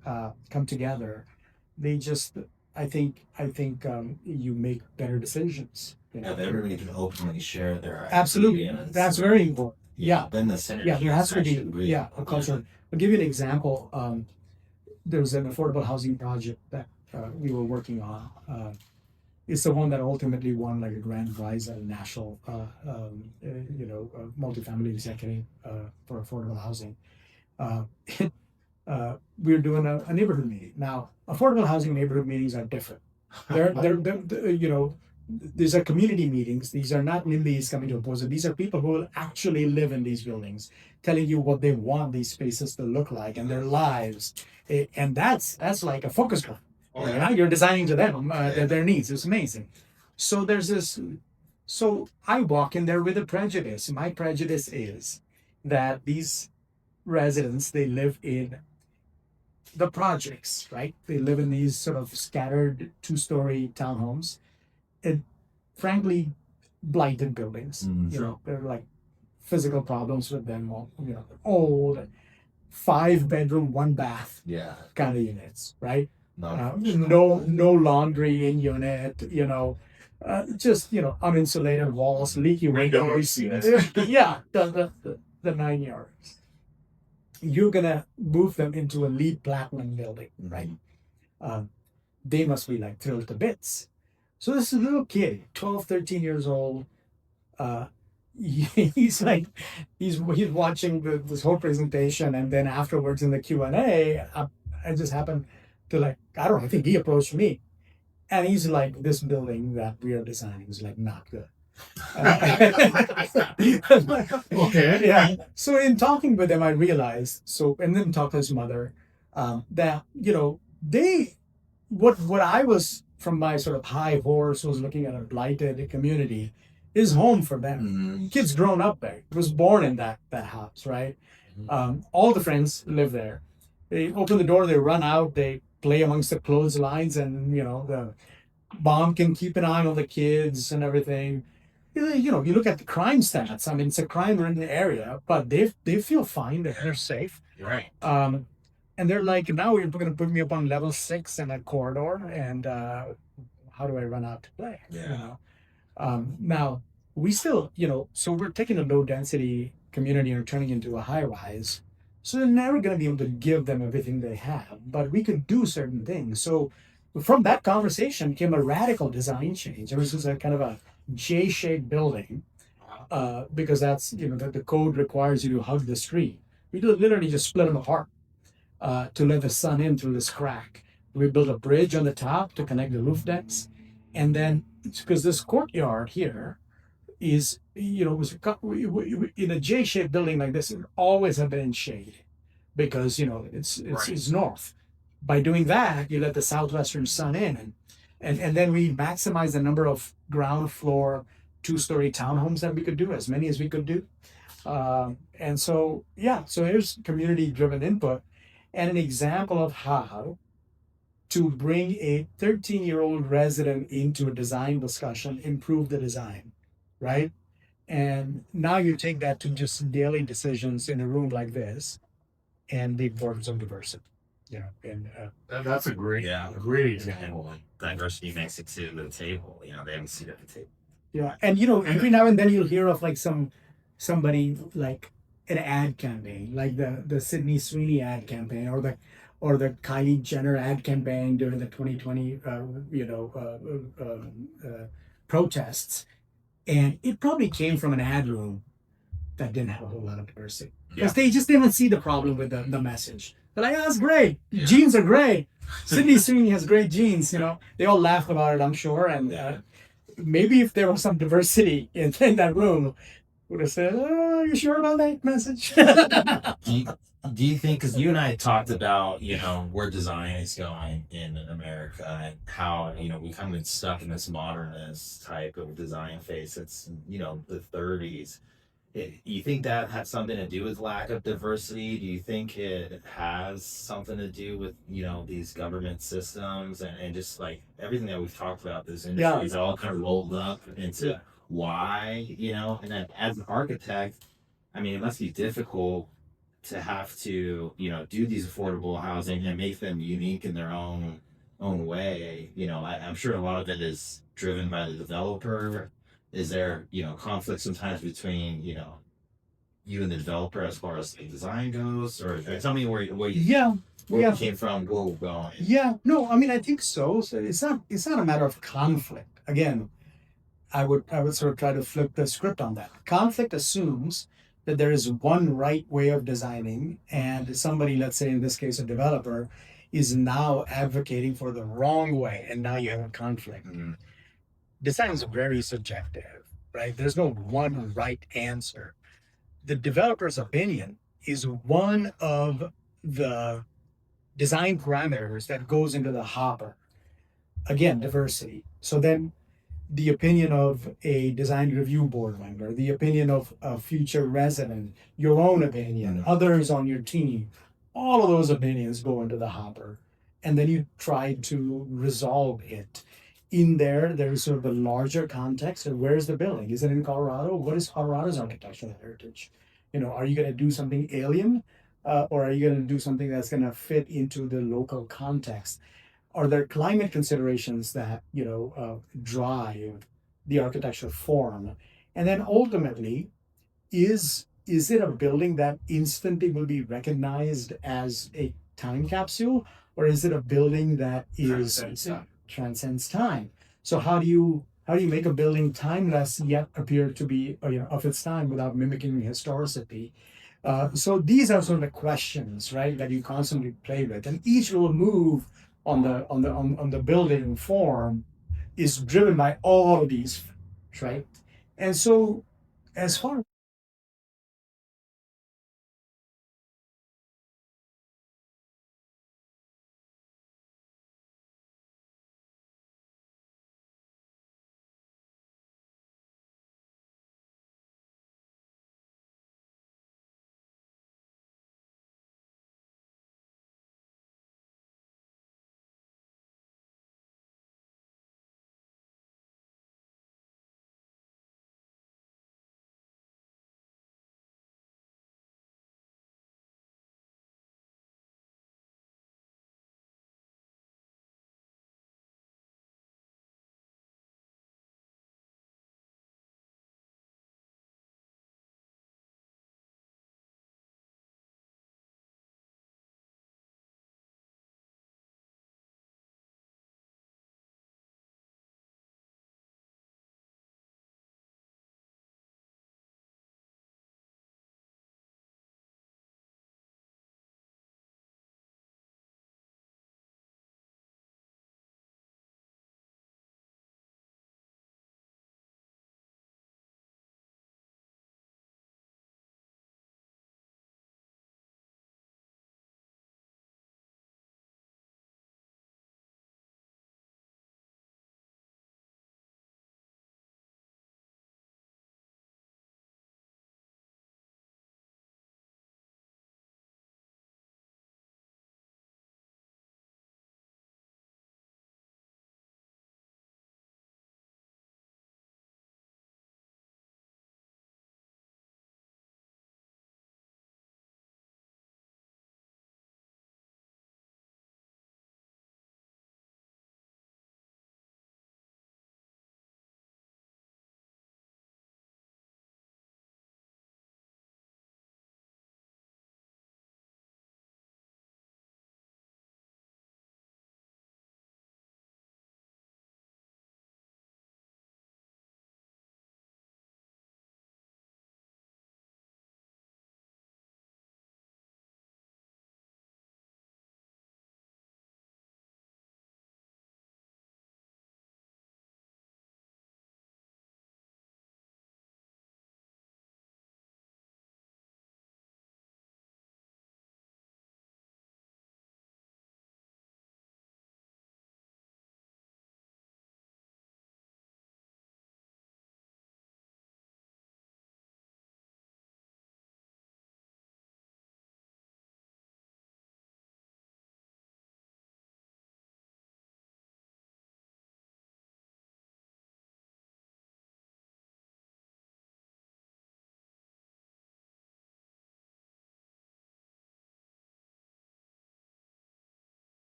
Speaker 2: come together, they just I think you make better decisions.
Speaker 1: Yeah, everybody can openly share their
Speaker 2: Absolutely,
Speaker 1: ideas.
Speaker 2: that's very important. Yeah.
Speaker 1: Then the synergy.
Speaker 2: Yeah, there has to
Speaker 1: is actually
Speaker 2: be
Speaker 1: real.
Speaker 2: a culture. I'll give you an example. There's an affordable housing project that we were working on. It's the one that ultimately won like a grand prize at a national, multifamily executive for affordable housing. Uh, we were doing a neighborhood meeting. Now, affordable housing neighborhood meetings are different. These are community meetings. These are not NIMBYs coming to oppose it. These are people who will actually live in these buildings, telling you what they want these spaces to look like and their lives. And that's like a focus group. You're designing to them their needs. It's amazing. So there's this. So I walk in there with a prejudice. My prejudice is that these residents, they live in the projects, right? They live in these sort of scattered 2-story townhomes, and frankly, blighted buildings. They're like physical problems with them. Old, 5-bedroom, 1-bath.
Speaker 1: Yeah.
Speaker 2: Kind of units, right?
Speaker 1: No
Speaker 2: laundry in unit. Just uninsulated walls, leaky windows. Yeah, the 9 yards. You're gonna move them into a LEED platinum building, right? They must be like thrilled to bits. So this is a little kid, 12, 13 years old. He's watching this whole presentation, and then afterwards in the Q&A, I just happened to I think he approached me, and he's like, this building that we are designing is like not good.
Speaker 3: Okay.
Speaker 2: Yeah. So in talking with them, I realized, and then talk to his mother, that they what I was from my sort of high horse was looking at a blighted community is home for them. Kids grown up there, was born in that house, right? All the friends live there. They open the door, they run out, they play amongst the clotheslines, and the mom can keep an eye on the kids and everything. You look at the crime stats. I mean, it's a crime-ridden area, but they feel fine. They're safe.
Speaker 3: Right.
Speaker 2: And they're like, now you're going to put me up on level 6 in a corridor, and how do I run out to play?
Speaker 1: Yeah.
Speaker 2: Now we still, so we're taking a low density community are turning into a high rise. So they're never going to be able to give them everything they have, but we could do certain things. So from that conversation came a radical design change. It was just a kind of a J-shaped building, because that's, the code requires you to hug the street. We literally just split them apart, to let the sun in through this crack. We built a bridge on the top to connect the roof decks, and then because this courtyard here is, was in a J-shaped building like this, it would always have been in shade because it's north. By doing that, you let the southwestern sun in, and then we maximize the number of ground floor 2-story townhomes that we could do, as many as we could do. And so yeah, so here's community driven input and an example of how to bring a 13-year-old resident into a design discussion, improve the design, right? And now you take that to just daily decisions in a room like this and the importance of diversity. And
Speaker 3: That's a great,
Speaker 1: Yeah.
Speaker 3: great example.
Speaker 1: Well, diversity makes it to the table. They have a seat at the table.
Speaker 2: yeah, and every now and then you'll hear of like somebody like an ad campaign, like the Sydney Sweeney ad campaign, or the Kylie Jenner ad campaign during the 2020 protests, and it probably came from an ad room that didn't have a whole lot of diversity because they just didn't see the problem with the message. They're like, oh, that's great. Jeans are great. Sydney Sweeney has great jeans. They all laughed about it, I'm sure, and maybe if there was some diversity in that room, would have said, "Oh, are you sure about that message?"
Speaker 1: Do you think, because you and I talked about, where design is going in America and how, we kind of been stuck in this modernist type of design phase. It's, the 30s. You think that had something to do with lack of diversity? Do you think it has something to do with, these government systems and just like everything that we've talked about, this industry is all kind of rolled up into why, and then as an architect, I mean, it must be difficult to have to, do these affordable housing and make them unique in their own way. I'm sure a lot of it is driven by the developer. Is there, conflict sometimes between, you and the developer as far as the design goes? Or tell me where you came from, where we're going.
Speaker 2: Yeah, no, I mean, I think so. So it's not a matter of conflict. Again, I would sort of try to flip the script on that. Conflict assumes that there is one right way of designing, and somebody, let's say in this case a developer, is now advocating for the wrong way, and now you have a conflict.
Speaker 1: Mhm.
Speaker 2: Design is very subjective, right? There's no one right answer. The developer's opinion is one of the design parameters that goes into the hopper. Again, diversity. So then the opinion of a design review board member, the opinion of a future resident, your own opinion, others on your team, all of those opinions go into the hopper. And then you try to resolve it. In there is sort of the larger context of where's the building? Is it in Colorado? What is Colorado's architectural heritage? Are you going to do something alien? Or are you going to do something that's going to fit into the local context? Are there climate considerations that drive the architectural form? And then ultimately, is it a building that instantly will be recognized as a time capsule, or is it a building that transcends time? So how do you make a building timeless yet appear to be of its time without mimicking historicity? So these are sort of the questions, right, that you constantly play with, and each little move on the building form is driven by all of these, right? And so, as far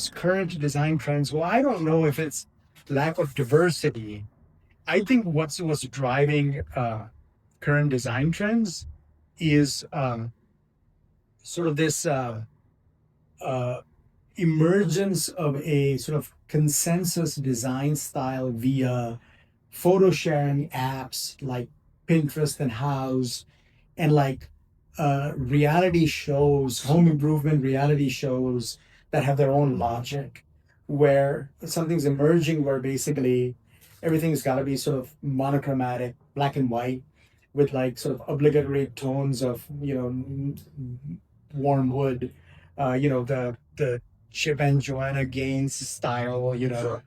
Speaker 2: Current design trends. Well, I don't know if it's lack of diversity. I think what's driving current design trends is sort of this uh, emergence of a sort of consensus design style via photo sharing apps like Pinterest and House, and like reality shows, home improvement reality shows that have their own logic, where something's emerging where basically everything's got to be sort of monochromatic, black and white, with like sort of obligatory tones of warm wood, the Chip and Joanna Gaines style,
Speaker 3: Sure.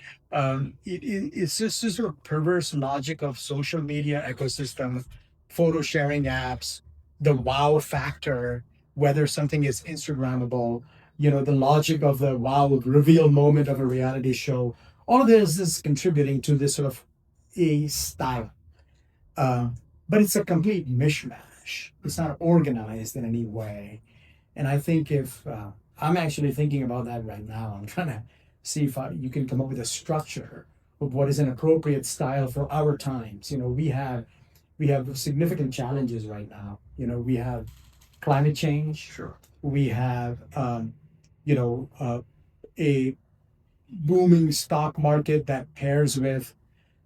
Speaker 2: it's just a sort of perverse logic of social media ecosystem, photo sharing apps, the wow factor, whether something is Instagrammable, the logic of the wow reveal moment of a reality show. All of this is contributing to this sort of a style. Uh, but it's a complete mishmash. It's not organized in any way. And I think if I'm actually thinking about that right now, I'm trying to see if you can come up with a structure of what is an appropriate style for our times. We have significant challenges right now. We have climate change.
Speaker 3: Sure.
Speaker 2: We have you know uh, a booming stock market that pairs with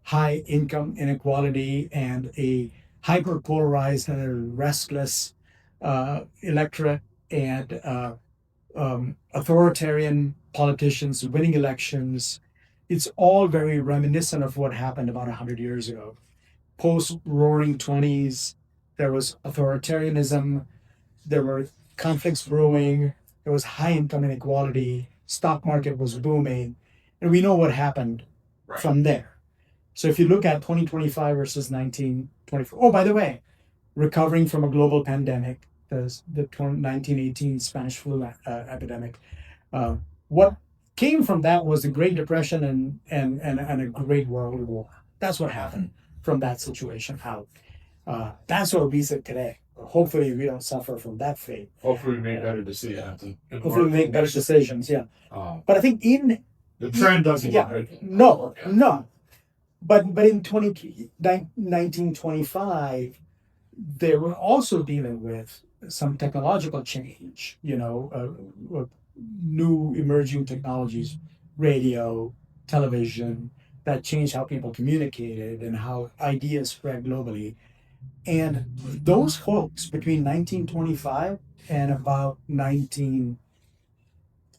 Speaker 2: high income inequality and a hyper polarized and restless electorate, and authoritarian politicians winning elections. It's all very reminiscent of what happened about 100 years ago. Post Roaring 20s, there was authoritarianism, there were conflicts brewing, there was high income inequality, stock market was booming, and we know what happened from there. So if you look at 2025 versus 1924, oh, by the way, recovering from a global pandemic, the 1918 Spanish flu epidemic. What came from that was the Great Depression and a Great World War. That's what happened from that situation out. That's what we said today. Hopefully, we don't suffer from that fate.
Speaker 3: Hopefully, we make better decisions.
Speaker 2: Hopefully, we make better decisions. Yeah. But I think
Speaker 3: the trend doesn't.
Speaker 2: Yeah. No. No. But in 1925, they were also dealing with some technological change, new emerging technologies, radio, television, that changed how people communicated and how ideas spread globally. And those folks between 1925 and about 19,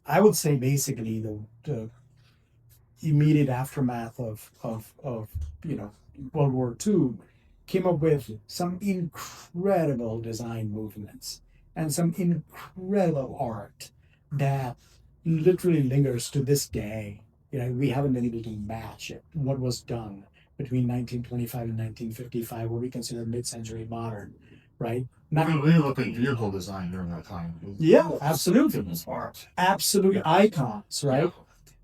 Speaker 2: I would say basically the immediate aftermath of World War II, came up with some incredible design movements and some incredible art that literally lingers to this day. We haven't been able to match it, what was done between 1925 and 1955, what we consider mid-century modern, right?
Speaker 3: Not we look at vehicle design during that time.
Speaker 2: Yeah, absolutely.
Speaker 3: Art.
Speaker 2: Absolute icons, right?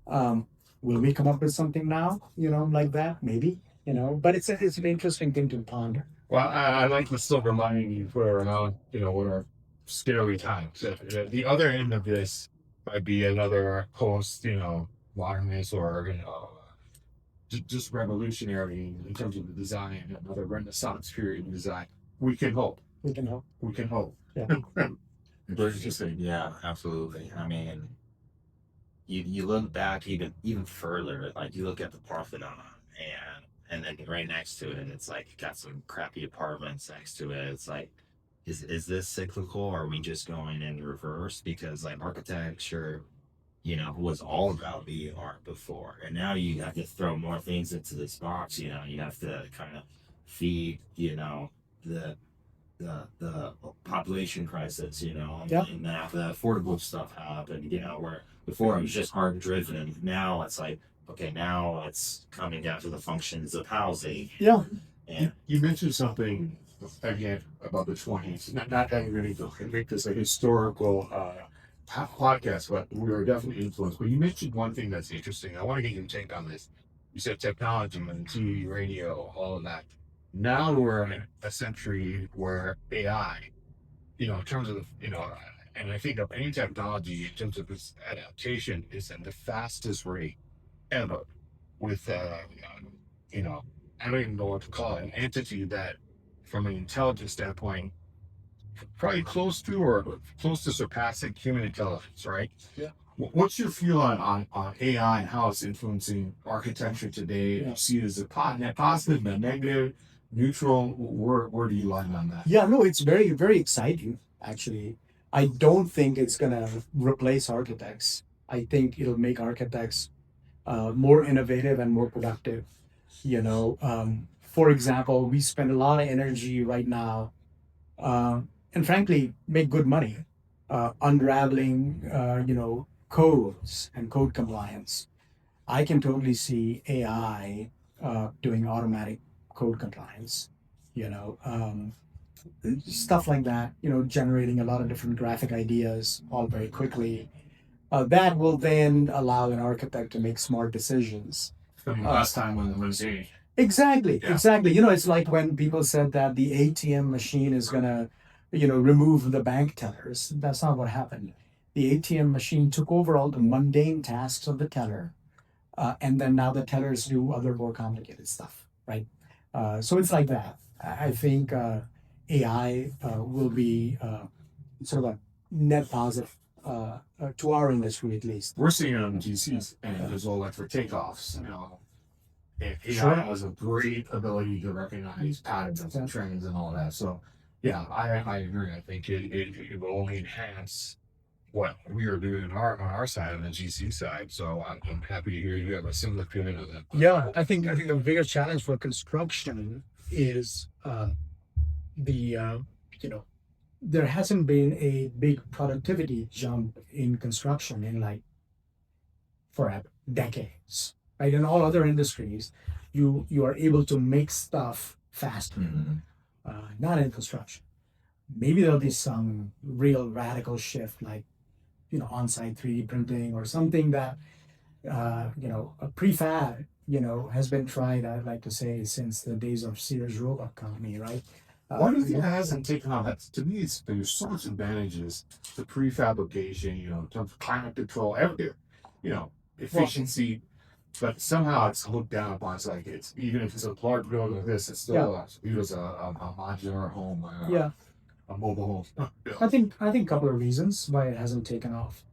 Speaker 2: Will we come up with something now, like that? Maybe, but it's an interesting thing to ponder.
Speaker 3: Well, I like the silver lining for how, what are scary times. The other end of this might be another post, modernist or, just revolutionary in terms of the design, another Renaissance period in design. We can hope.
Speaker 2: We can hope.
Speaker 3: We can hope.
Speaker 2: Yeah.
Speaker 3: Very interesting.
Speaker 1: Yeah, absolutely. I mean, you look back even further, like you look at the Parthenon, and then right next to it, it's like got some crappy apartments next to it. It's like, is this cyclical? Or are we just going in reverse? Because like architecture, was all about the art before, and now you have to throw more things into this box. You have to kind of feed, the the population crisis,
Speaker 2: Yeah.
Speaker 1: and that the affordable stuff happened, where before it was just hard driven. Now it's like, okay, now it's coming down to the functions of housing.
Speaker 2: Yeah.
Speaker 1: And
Speaker 3: You mentioned something again about the 20s. Not that you're going to make this a historical podcast, but we were definitely influenced. But you mentioned one thing that's interesting. I want to get your take on this. You said technology and TV, radio, all of that. Now we're in a century where AI, in terms of, And I think of any technology in terms of its adaptation is at the fastest rate ever with, you know, I don't even know what to call it, an entity that, from an intelligence standpoint, probably close to surpassing human intelligence, right?
Speaker 2: Yeah.
Speaker 3: What's your feel on AI and how it's influencing architecture today?
Speaker 2: Yeah.
Speaker 3: You see it as a net positive, a negative, neutral? Where do you lie on that?
Speaker 2: Yeah, no, it's very, very exciting, actually. I don't think it's going to replace architects. I think it'll make architects more innovative and more productive. For example, we spend a lot of energy right now, and frankly, make good money unraveling, codes and code compliance. I can totally see AI doing automatic code compliance. You know, stuff like that, generating a lot of different graphic ideas all very quickly. That will then allow an architect to make smart decisions.
Speaker 3: From last time when it was a
Speaker 2: Exactly,
Speaker 3: yeah.
Speaker 2: exactly. It's like when people said that the ATM machine is gonna, remove the bank tellers. That's not what happened. The ATM machine took over all the mundane tasks of the teller, and then now the tellers do other more complicated stuff, right? So it's like that. I think AI will be sort of a net positive to our industry at least.
Speaker 3: We're seeing it on the GCs and there's all like for takeoffs. AI
Speaker 2: Sure.
Speaker 3: has a great ability to recognize patterns and trends and all that. So yeah, I agree. I think it will only enhance what we are doing on our side and the GC side. So I'm happy to hear you have a similar feeling of that.
Speaker 2: Yeah, I think the biggest challenge for construction is the there hasn't been a big productivity jump in construction in like forever, decades, right? In all other industries, you are able to make stuff faster, not in construction. Maybe there'll be some real radical shift, like on-site 3D printing or something that a prefab, has been tried, I'd like to say, since the days of Sears Roebuck Company, right?
Speaker 3: Why do you think it hasn't taken off? That's, to me, there's so much advantages to prefabrication, in terms of climate control, everything, efficiency, but somehow it's looked down upon. It's like it's even if it's a large building like this, it's still viewed as a modular home,
Speaker 2: Yeah,
Speaker 3: a mobile home.
Speaker 2: I think a couple of reasons why it hasn't taken off.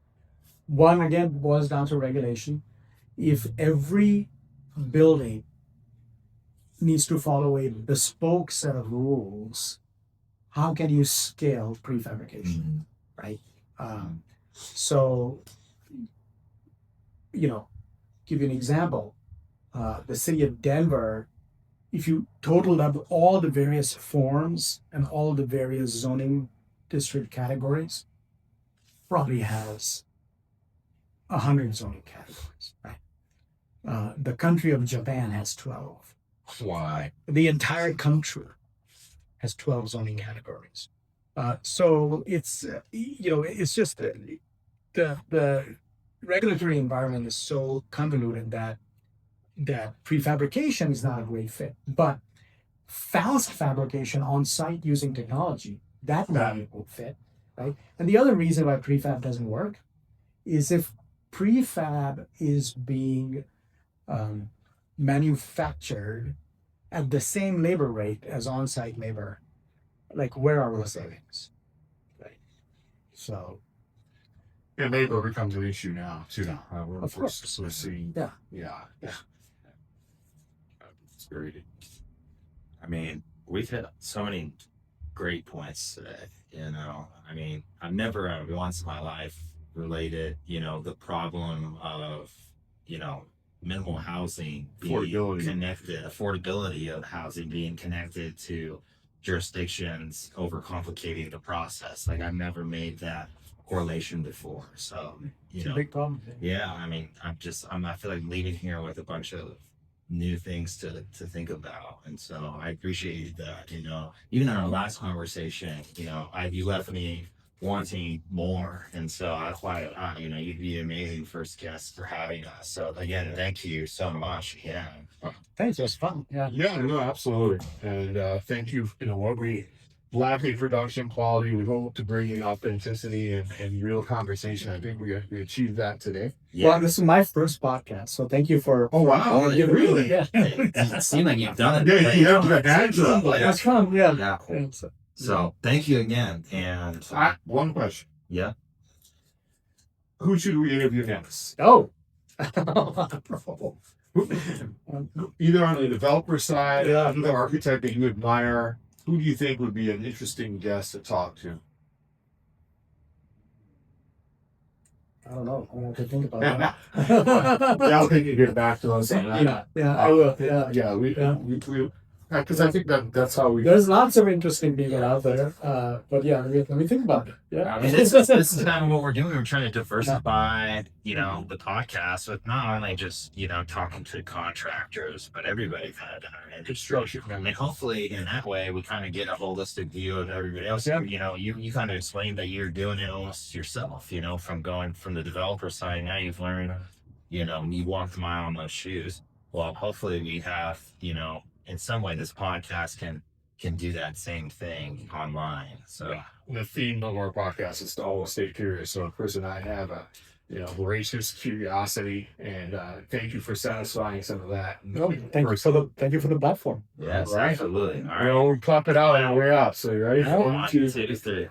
Speaker 2: One again boils down to regulation. If every building needs to follow a bespoke set of rules, how can you scale prefabrication, right? So, give you an example. The city of Denver, if you totaled up all the various forms and all the various zoning district categories, probably has 100 zoning categories, right? The country of Japan has 12.
Speaker 3: Why?
Speaker 2: The entire country has 12 zoning categories. So it's just the regulatory environment is so convoluted that prefabrication is not a great fit. But fast fabrication on site using technology, that would fit, right? And the other reason why prefab doesn't work is if prefab is being manufactured at the same labor rate as on-site labor, like where are the savings, right? So
Speaker 3: labor becomes an issue now too.
Speaker 2: of course,
Speaker 3: We're seeing,
Speaker 2: yeah.
Speaker 3: It's great.
Speaker 1: I mean, we've hit so many great points today. I mean, I've never once in my life related, the problem of, minimal housing being affordability of housing being connected to jurisdictions overcomplicating the process. Like I've never made that correlation before. So,
Speaker 2: It's a big problem.
Speaker 1: yeah, I mean, I feel like leaving here with a bunch of new things to think about. And so I appreciate that, even in our last conversation, you left me wanting more. And so that's why, you'd be an amazing first guest for having us. So again, thank you so much. Yeah.
Speaker 2: Thanks, it was fun. Yeah.
Speaker 3: Yeah, no, absolutely. And thank you. What we lacking production quality. We hope to bring in authenticity and real conversation. I think we achieved that today.
Speaker 1: Yeah.
Speaker 2: Well, this is my first podcast, so thank you for.
Speaker 3: Oh, wow.
Speaker 2: for giving me-
Speaker 3: Really?
Speaker 2: Yeah.
Speaker 1: It seems like you've done it.
Speaker 3: Yeah, you have the hands up.
Speaker 2: That's fun. Yeah.
Speaker 1: Yeah.
Speaker 2: Yeah,
Speaker 1: So thank you again. And
Speaker 3: One question.
Speaker 1: yeah.
Speaker 3: Who should we interview next?
Speaker 2: Oh.
Speaker 3: Either on the developer side,
Speaker 2: Yeah.
Speaker 3: the architect that you admire, who do you think would be an interesting guest to talk to?
Speaker 2: I don't know. I have to think about
Speaker 3: Yeah,
Speaker 2: that.
Speaker 3: I think you get back to us on that.
Speaker 2: Yeah, I will. Yeah.
Speaker 3: Yeah, we because I think that's how we.
Speaker 2: There's lots of interesting people out there, but yeah, let me think about it. Yeah,
Speaker 1: And this is kind of what we're doing. We're trying to diversify, the podcast with not only just, talking to contractors, but everybody kind of in our industry. And hopefully in that way, we kind of get a holistic view of everybody else.
Speaker 3: Yeah.
Speaker 1: You kind of explained that you're doing it almost yourself, from going from the developer side. Now you've learned, you walked the mile in those shoes. Well, hopefully we have, in some way this podcast can do that same thing online. So
Speaker 3: The theme of our podcast is to always stay curious. So Chris and I have a voracious curiosity, and thank you for satisfying some of that.
Speaker 2: No, thank you for the platform.
Speaker 1: yes,
Speaker 3: Right.
Speaker 1: absolutely. All right.
Speaker 3: We'll clap it out on our way out. So you ready?
Speaker 2: All right.
Speaker 1: 1, 2, 3.